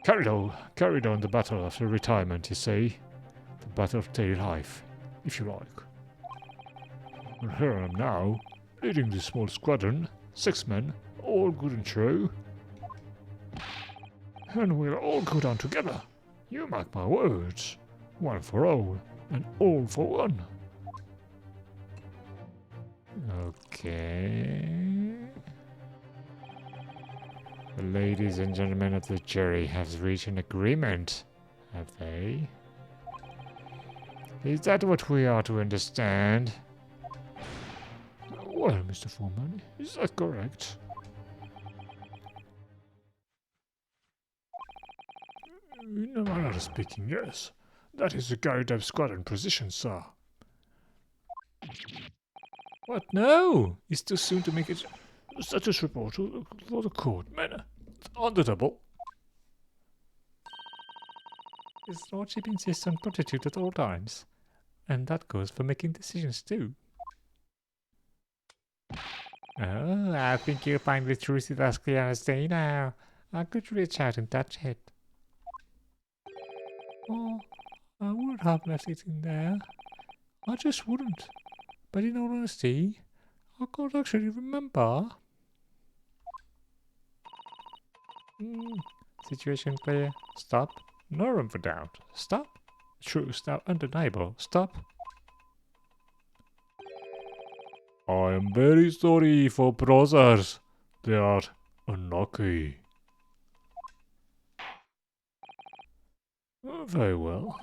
Carried on the battle after retirement, you see. The battle of daily life, if you like. And here I am now, leading this small squadron, 6 men, all good and true. And we'll all go down together. You mark my words. One for all, and all for one. Okay. The ladies and gentlemen of the jury have reached an agreement, have they? Is that what we are to understand? Well, Mr. Foreman, is that correct? In a manner of speaking, yes. That is the Garrideb squadron position, sir. What? No! It's too soon to make it. Status report for the court, men. On the double. His lordship insists on promptitude at all times. And that goes for making decisions too. Oh, I think you'll find the truth is as clear as day now. I could reach out and touch it. Oh, I would have left it in there. I just wouldn't. But in all honesty, I can't actually remember. Situation clear. Stop. No room for doubt. Stop. Truth now undeniable. Stop. I am very sorry for brothers. They are unlucky. Very well.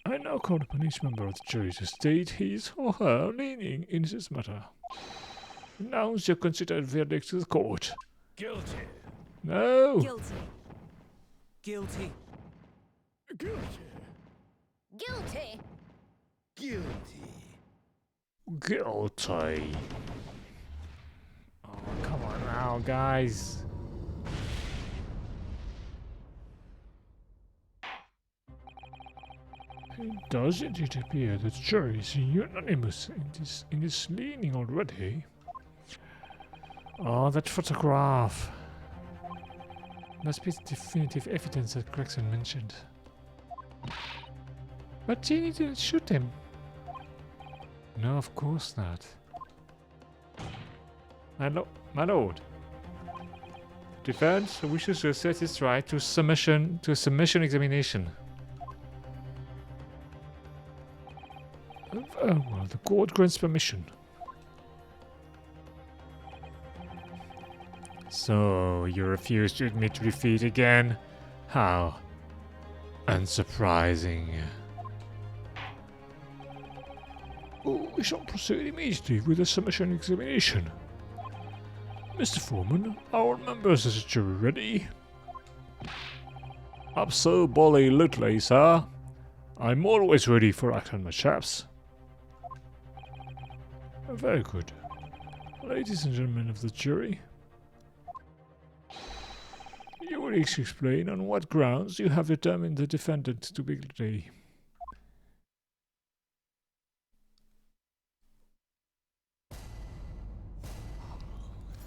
I now call upon each member of the jury to state his or her leaning in this matter. Announce your considered verdict to the court. Guilty. No! Guilty. Guilty. Guilty. Guilty. Guilty. Oh, come on now, guys. Does it appear that the jury is unanimous in this leaning already? Oh, that photograph. Must be the definitive evidence that Gregson mentioned. But Jeannie didn't shoot him. No, of course not. My lord. Defense wishes to assert its right to a submission examination. Very well, the court grants permission. So, you refuse to admit defeat again? How unsurprising. Oh, we shall proceed immediately with the submission examination. Mr. Foreman, our members of the jury ready? Absolutely, sir. I'm always ready for action, my chaps. Very good. Ladies and gentlemen of the jury, you will each explain on what grounds you have determined the defendant to be guilty.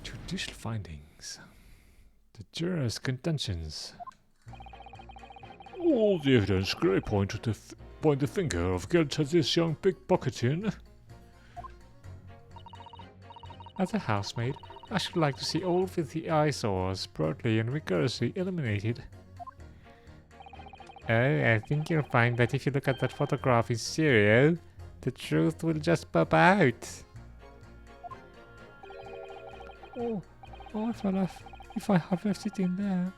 Judicial findings. The jurors' contentions. All the evidence clearly point the finger of guilt at this young pickpocketing. As a housemaid, I should like to see all filthy eyesores broadly and rigorously eliminated. Oh, I think you'll find that if you look at that photograph in stereo, the truth will just pop out. Oh, if I have left it in there,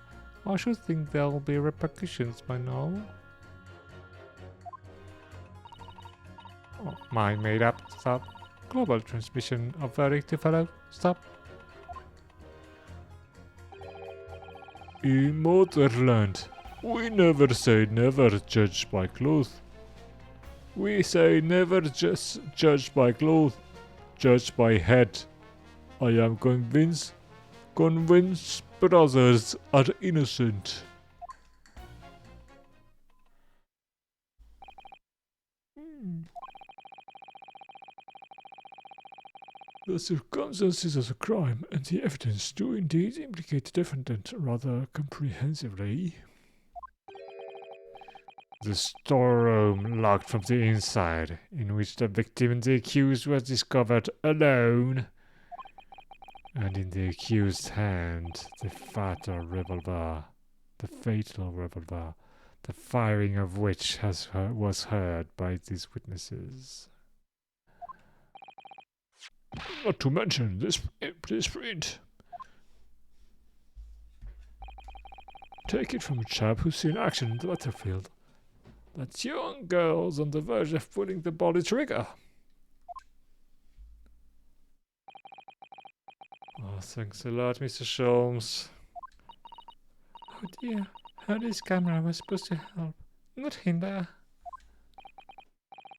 I should think there will be repercussions by now. Oh, mind made up. Stop. Global transmission of verdict to follow. Stop. In motherland, we never say never judge by clothes. We say never just judge by clothes, judge by head. I am convinced brothers are innocent. The circumstances of the crime and the evidence do indeed implicate the defendant rather comprehensively. The storeroom locked from the inside, in which the victim and the accused was discovered alone, and in the accused's hand the fatal revolver, the firing of which was heard by these witnesses. Not to mention this print. Take it from a chap who's seen action in the battlefield. That young girl's on the verge of pulling the body trigger. Oh, thanks a lot, Mr. Sholmes. Oh dear, how this camera was supposed to help, not hinder.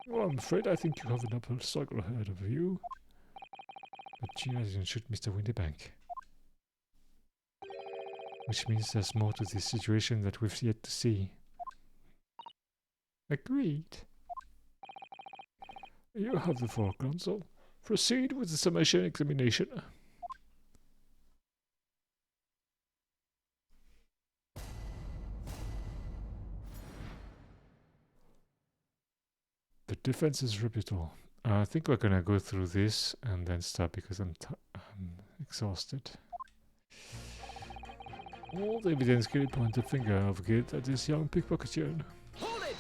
Well, I'm afraid I think you have an uphill struggle ahead of you. But Gina didn't shoot Mr. Windybank. Which means there's more to this situation that we've yet to see. Agreed. You have the floor, counsel. Proceed with the summation examination. The defense is rebuttal. I think we're gonna go through this and then stop because I'm exhausted. All the evidence clearly point the finger of guilt at this young pickpocketer. Hold it!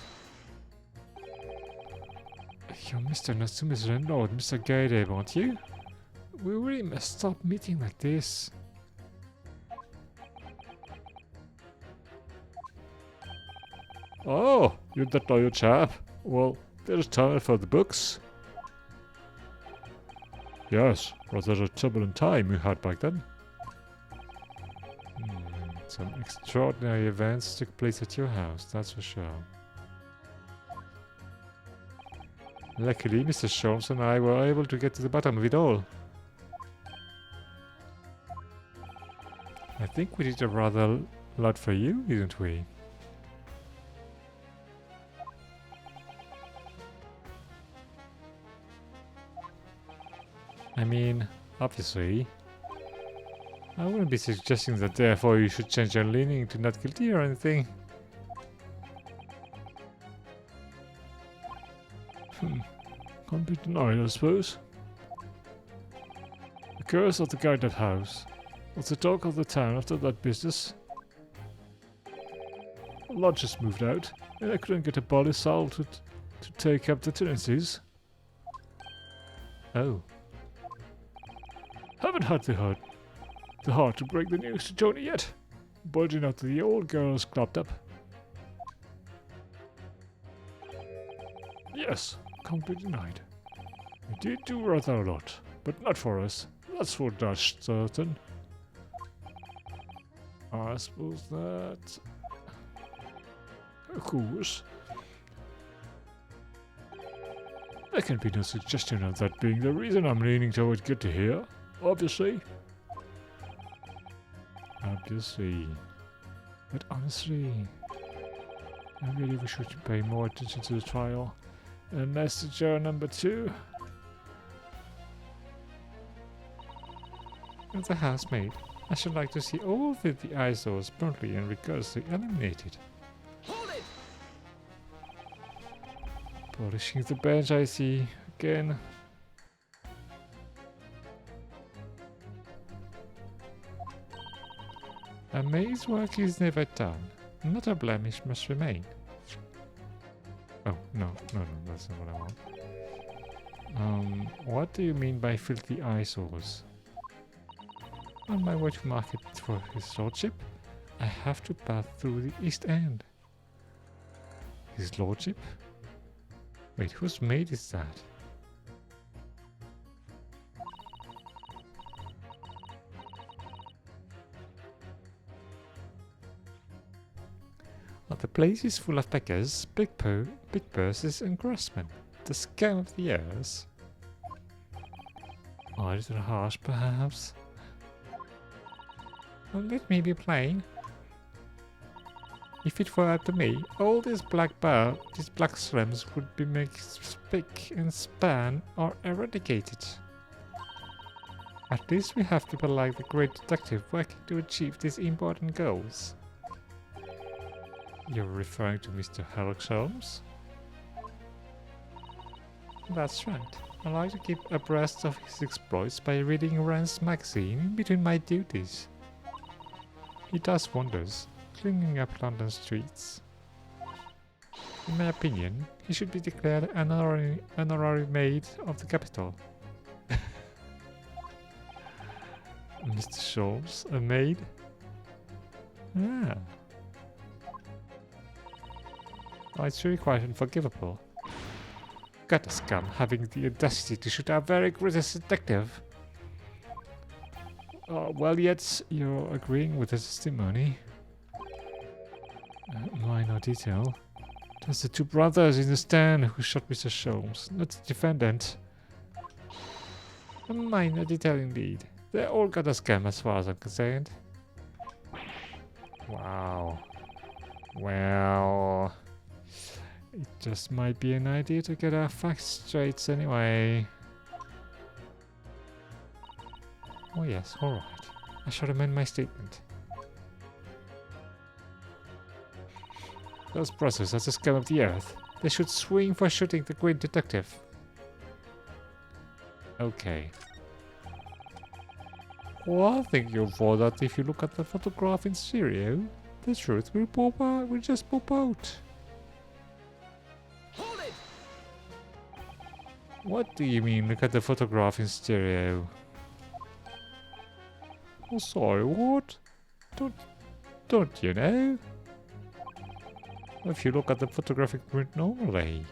You're Mr. Natsume's landlord, Mr. Gaideb, aren't you? We really must stop meeting like this. Oh, you're that loyal chap. Well, there's time for the books. Yes, rather a turbulent time we had back then. Some extraordinary events took place at your house, that's for sure. Luckily, Mr. Sholmes and I were able to get to the bottom of it all. I think we did a rather lot for you, didn't we? I mean, obviously, I wouldn't be suggesting that therefore you should change your leaning to not guilty or anything. Can't be denied, I suppose. The Curse of the guarded house. What's the talk of the town after that business? Lodgers moved out, and I couldn't get a body soul to take up the tenancies. Oh, Haven't had the heart to break the news to Tony yet. Budging out the old girl's clapped up. Yes, can't be denied. We did do rather a lot, but not for us. That's for Dutch certain. I suppose that... Of course. There can be no suggestion of that being the reason I'm leaning toward good to hear, obviously. obviously. But honestly, I really wish we should pay more attention to the trial. And messenger number 2. As a housemaid, I should like to see all of the eyesores promptly and rigorously eliminated. Hold it! Polishing the bench, I see. Again. A maid's work is never done. Not a blemish must remain. Oh, no, that's not what I want. What do you mean by filthy eyesores? On my way to market for his lordship, I have to pass through the East End. His lordship? Wait, whose maid is that? Oh, the place is full of beggars, big purses and grassmen. The scam of the years. Oh, a little harsh, perhaps? Well, let me be plain. If it were up to me, all these black slums would be made spick and span or eradicated. At least we have people like the great detective working to achieve these important goals. You're referring to Mr. Sherlock Holmes? That's right. I like to keep abreast of his exploits by reading Rand's magazine in between my duties. He does wonders, cleaning up London streets. In my opinion, he should be declared an honorary maid of the capital. Mr. Sholmes, a maid? Ah. Oh, it's really quite unforgivable. Got a scum having the audacity to shoot our very greatest detective. Well, yet you're agreeing with the testimony. Minor detail. It was the 2 brothers in the stand who shot Mr. Sholmes, not the defendant. A minor detail indeed. They all got a scam as far as I'm concerned. Wow. Well... It just might be an idea to get our facts straight anyway. Oh yes, alright. I shall amend my statement. Those brothers are the scum of the earth. They should swing for shooting the great detective. Okay. Well, I think you'll fall that if you look at the photograph in stereo, the truth will just pop out. Hold it! What do you mean, look at the photograph in stereo? Oh, sorry, what? Don't you know? If you look at the photographic print normally.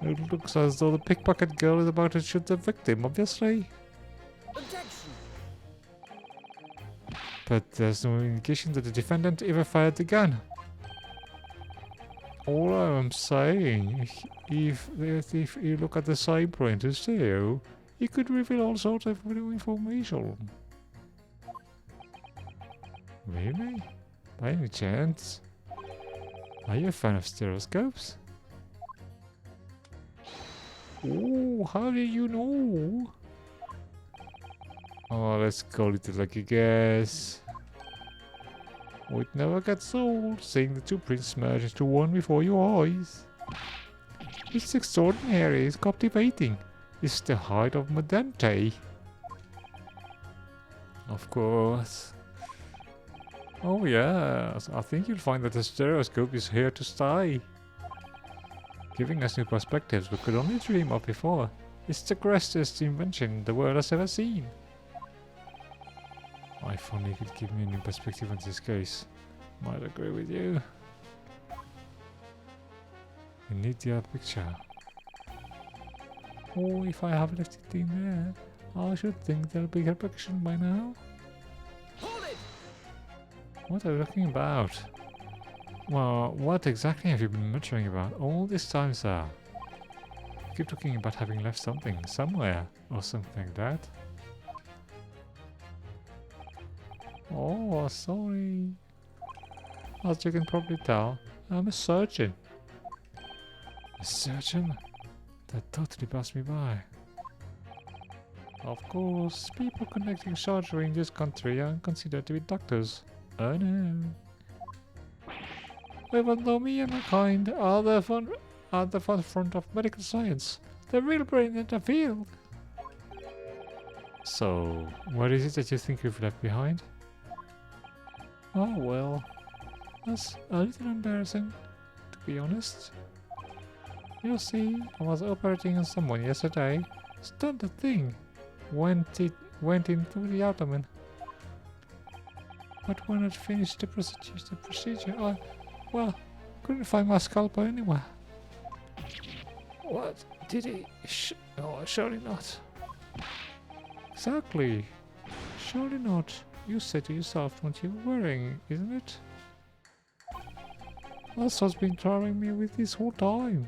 It looks as though the pickpocket girl is about to shoot the victim, obviously. Objection! But there's no indication that the defendant ever fired the gun. All I'm saying, if you look at the same print as stereo, it could reveal all sorts of new information. Really? By any chance? Are you a fan of stereoscopes? Oh, how did you know? Oh, let's call it like a guess. Oh, it never gets old, seeing the 2 prints merge into one before your eyes. It's extraordinary, it's captivating. is the height of modernity. Of course. Oh yes, I think you'll find that the stereoscope is here to stay, giving us new perspectives we could only dream of before. It's the greatest invention the world has ever seen. If only it could give me a new perspective on this case. Might agree with you. I need the other picture. Oh, if I have left it in there, I should think there'll be a reflection by now. Hold it! What are you talking about? Well, what exactly have you been muttering about all this time, sir? You keep talking about having left something somewhere, or something like that. Oh, sorry. As you can probably tell, I'm a surgeon. A surgeon? That totally passed me by. Of course, people conducting surgery in this country are considered to be doctors. Oh no. Even though me and my kind are the forefront of medical science, the real brain in the field. So, what is it that you think you've left behind? Oh well, that's a little embarrassing, to be honest. You see, I was operating on someone yesterday. Standard thing. Went into the abdomen. But when I finished the procedure, I couldn't find my scalpel anywhere. What? Did he? Oh, surely not. Exactly. Surely not. You said to yourself what you were worrying, isn't it? That's what's been driving me with this whole time.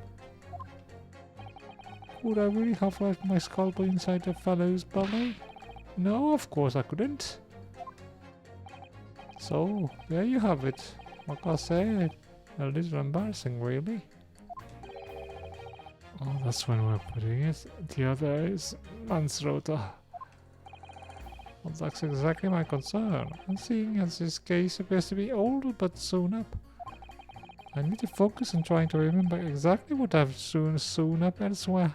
Would I really have left my scalpel inside the fellow's belly? No, of course I couldn't. So, there you have it. Like I said, a little embarrassing, really. Oh, that's one way of putting it. The other is manslaughter. Well, that's exactly my concern. And seeing as this case appears to be old but sewn up, I need to focus on trying to remember exactly what I've sewn up elsewhere.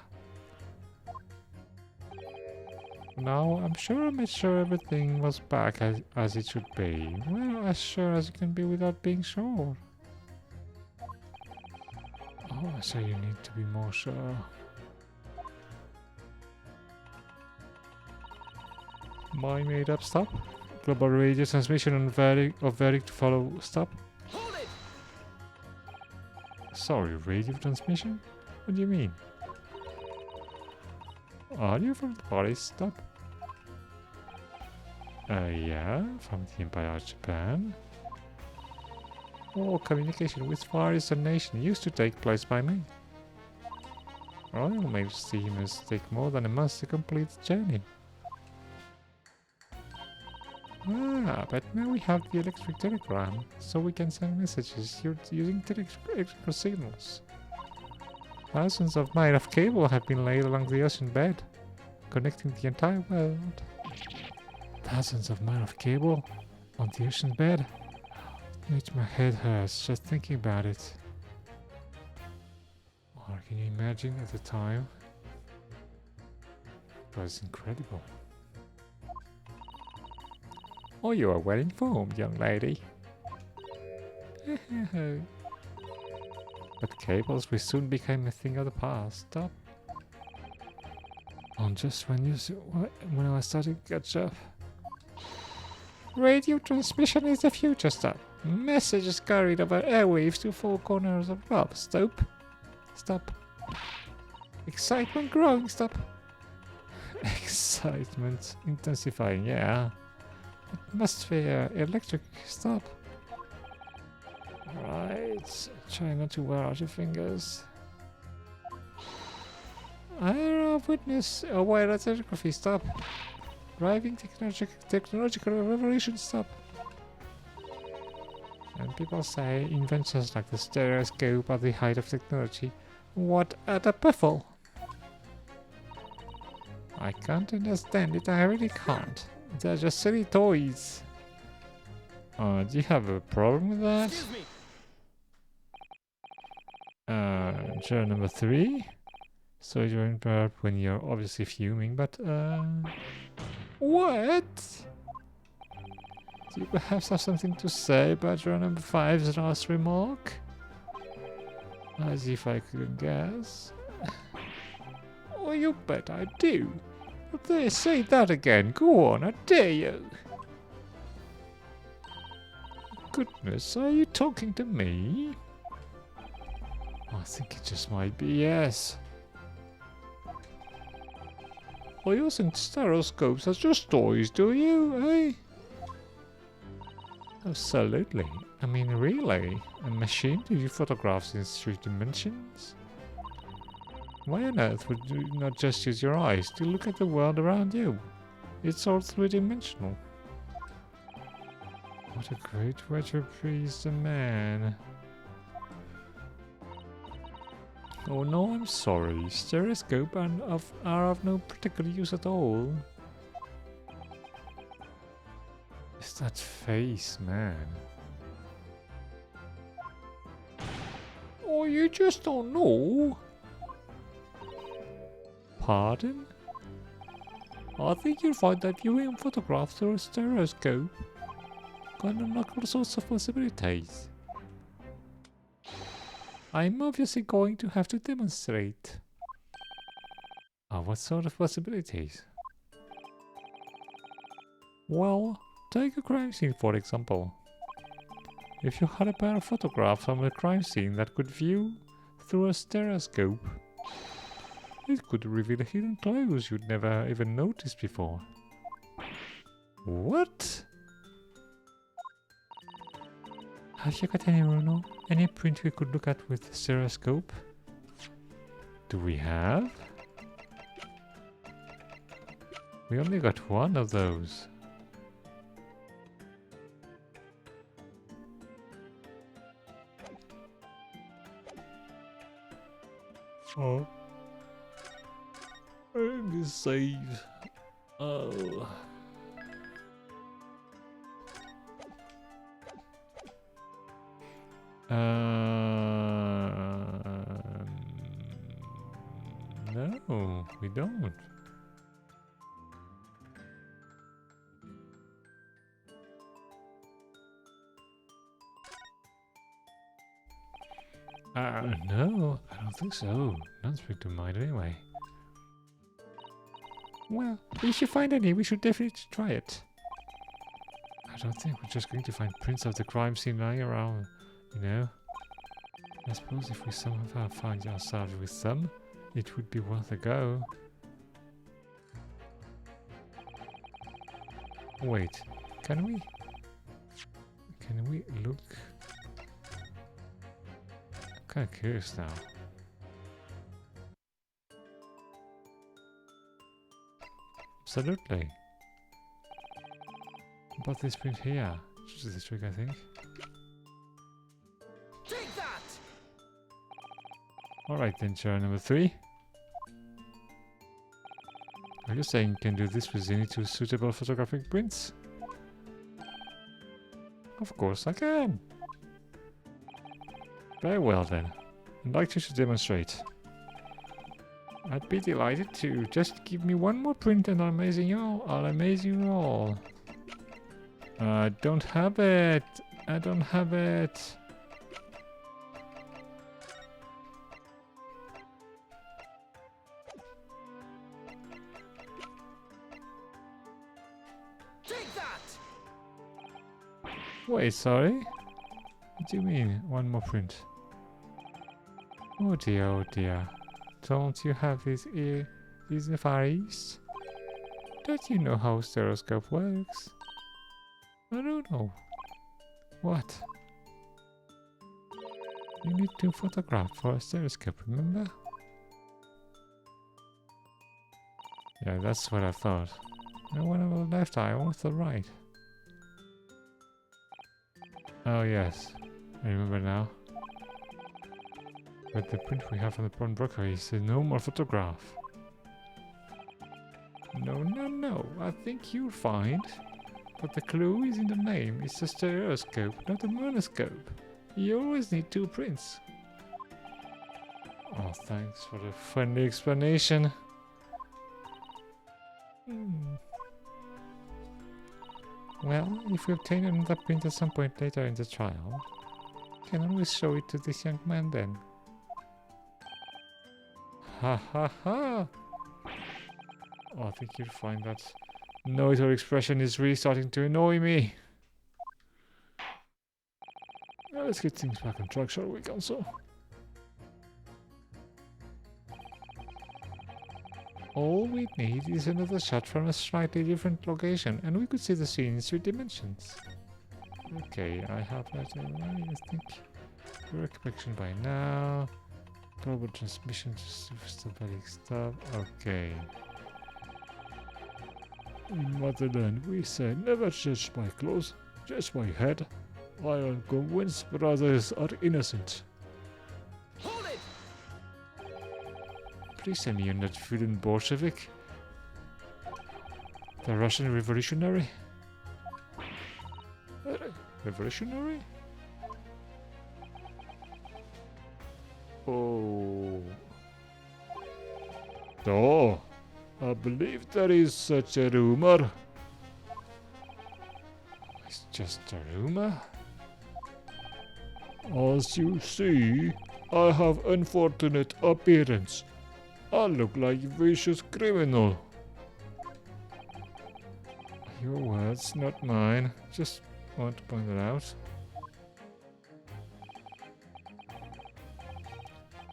Now, I'm sure I made sure everything was back as it should be. Well, as sure as you can be without being sure. Oh, so you need to be more sure. My made up stop? Global radio transmission on verdict to follow stop? Hold it! Sorry, radio transmission? What do you mean? Are you from the Paris stop? Yeah, from the Empire of Japan. All communication with Far Eastern nation used to take place by me. Royal Mail steamers take more than a month to complete the journey. Ah, but now we have the electric telegram, so we can send messages using electrical signals. Thousands of miles of cable have been laid along the ocean bed, connecting the entire world. Thousands of miles of cable on the ocean bed? It makes my head hurts just thinking about it. Or can you imagine at the time? It was incredible. Oh, you are well informed, young lady. But cables will soon become a thing of the past. Stop. On just when I started to catch up. Radio transmission is the future. Stop. Messages carried over airwaves to four corners of the globe. Stop. Stop. Excitement growing. Stop. Excitement intensifying. Yeah. Atmosphere electric. Stop. Right. Try not to wear out your fingers. I have witnessed a wireless telegraphy. Stop. Driving technological revolution. Stop. And people say inventions like the stereoscope are the height of technology. What a baffle! I can't understand it, I really can't. They're just silly toys. Do you have a problem with that? Excuse me! Juror number 3? So you interrupt when you're obviously fuming, but what? Do you perhaps have something to say about your number 5's last remark? As if I could guess. Oh, you bet I do. But there, say that again. Go on, I dare you. Goodness, are you talking to me? I think it just might be yes. Well, you think stereoscopes are just toys, do you, eh? Absolutely. I mean, really? A machine to view photographs in 3 dimensions? Why on earth would you not just use your eyes to look at the world around you? It's all 3-dimensional. What a great way to praise the man. Oh no, I'm sorry. Stereoscope are of no particular use at all. It's that face, man. Oh, you just don't know. Pardon? I think you'll find that viewing photographs through a stereoscope can unlock all sorts of possibilities. I'm obviously going to have to demonstrate. Oh, what sort of possibilities? Well, take a crime scene for example. If you had a pair of photographs from a crime scene that could view through a stereoscope, it could reveal hidden clues you'd never even noticed before. What? Have you got any Bruno? Any print we could look at with stereoscope? Do we have? We only got one of those. Oh. I'm gonna save. Oh. No, we don't. No, I don't think so. None spring to mind anyway. Well, if you find any, we should definitely try it. I don't think we're just going to find prints of the crime scene lying around, you know. I suppose if we somehow find ourselves with some, it would be worth a go. Wait, can we look? I'm kind of curious now. Absolutely. About this print here. Just this trick, I think. Take that! Alright then, chair number 3. Are you saying you can do this with any 2 suitable photographic prints? Of course I can. Very well then. I'd like you to demonstrate. I'd be delighted to. Just give me one more print and I'll amaze you all. I don't have it. I don't have it. Take that! Wait, sorry? What do you mean, one more print? Oh dear, oh dear. Don't you have these in the Far East? Don't you know how stereoscope works? I don't know. What? You need to photograph for a stereoscope, remember? Yeah, that's what I thought. No one on the left eye, one on the right. Oh yes, I remember now. But the print we have from the pawnbroker is a normal photograph. No, no, no, I think you'll find. But the clue is in the name. It's a stereoscope, not a monoscope. You always need 2 prints. Oh, thanks for the friendly explanation. Well, if we obtain another print at some point later in the trial, we can always show it to this young man then. Ha ha ha! Oh, I think you'll find that noise expression is really starting to annoy me. Now let's get things back on track, shall we, Council? All we need is another shot from a slightly different location, and we could see the scene in 3 dimensions. Okay, I have that already, I think. Recollection by now. Global transmission to stability stop. Okay. In Motherland, we say never judge by clothes, judge by head. I am convinced brothers are innocent. Hold it! Please tell me you're not feeling Bolshevik? The Russian revolutionary? Revolutionary? Oh. Oh, I believe there is such a rumor. It's just a rumor? As you see, I have unfortunate appearance. I look like a vicious criminal. Your words, not mine. Just want to point it out.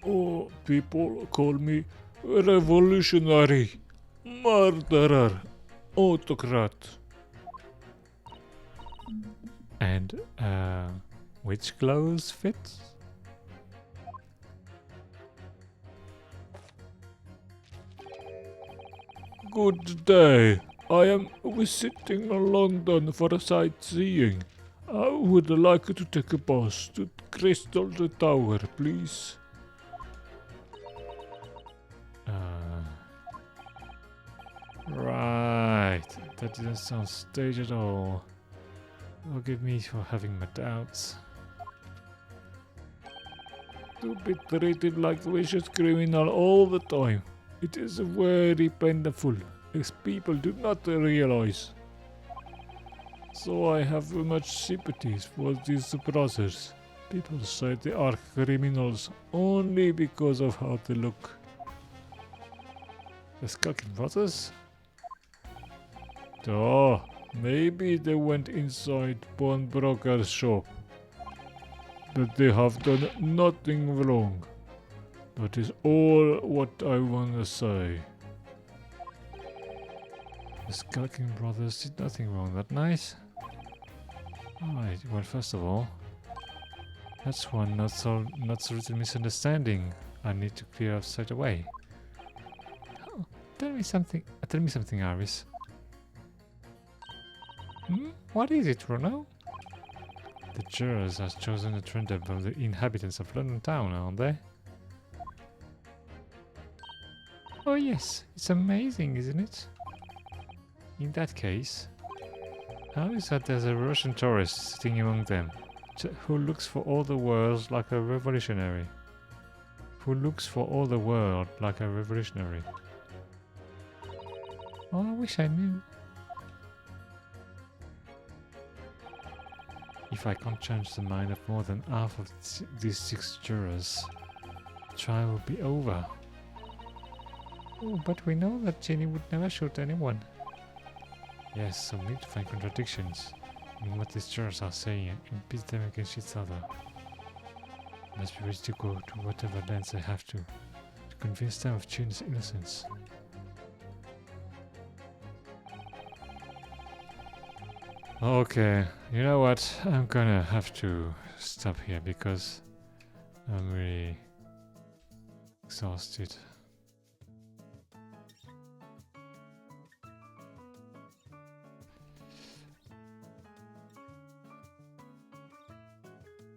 Oh, people call me revolutionary, murderer, autocrat. And, which clothes fit? Good day. I am visiting London for sightseeing. I would like to take a bus to Crystal Tower, please. Right. That didn't sound staged at all. Forgive me for having my doubts. To be treated like a vicious criminal all the time. It is very painful, as people do not realize. So I have much sympathies for these brothers. People say they are criminals only because of how they look. The Skulking Brothers? Oh, maybe they went inside pawnbroker's shop. But they have done nothing wrong. That is all what I want to say. The Skulking Brothers did nothing wrong, that nice? Alright, well, first of all, that's one not so little misunderstanding I need to clear up straight away. Oh, tell me something, Iris. What is it, Bruno? The jurors have chosen a traitor from the inhabitants of London town, aren't they? Oh yes, it's amazing, isn't it? In that case, how is that there's a Russian tourist sitting among them, who looks for all the world like a revolutionary? Who looks for all the world like a revolutionary? Oh, I wish I knew. If I can't change the mind of more than half of these 6 jurors, the trial will be over. Oh, but we know that Jenny would never shoot anyone. Yes, so we need to find contradictions in what these jurors are saying and pit them against each other. Must be ready to go to whatever lengths I have to convince them of Jenny's innocence. Okay, you know what? I'm gonna have to stop here because I'm really exhausted.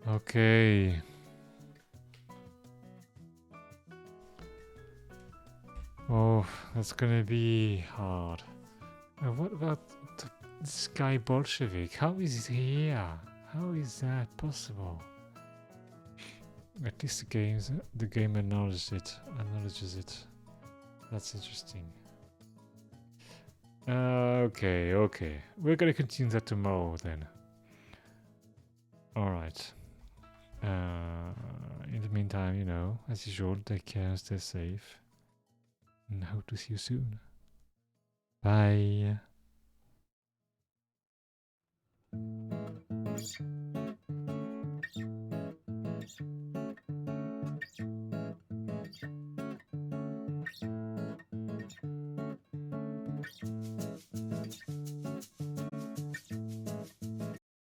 Okay. Oh, that's gonna be hard. What about this guy Bolshevik? How is he here? How is that possible? At least the game acknowledges it. That's interesting. Okay. We're gonna continue that tomorrow then. Alright. In the meantime, as usual, take care, stay safe, and hope to see you soon. Bye.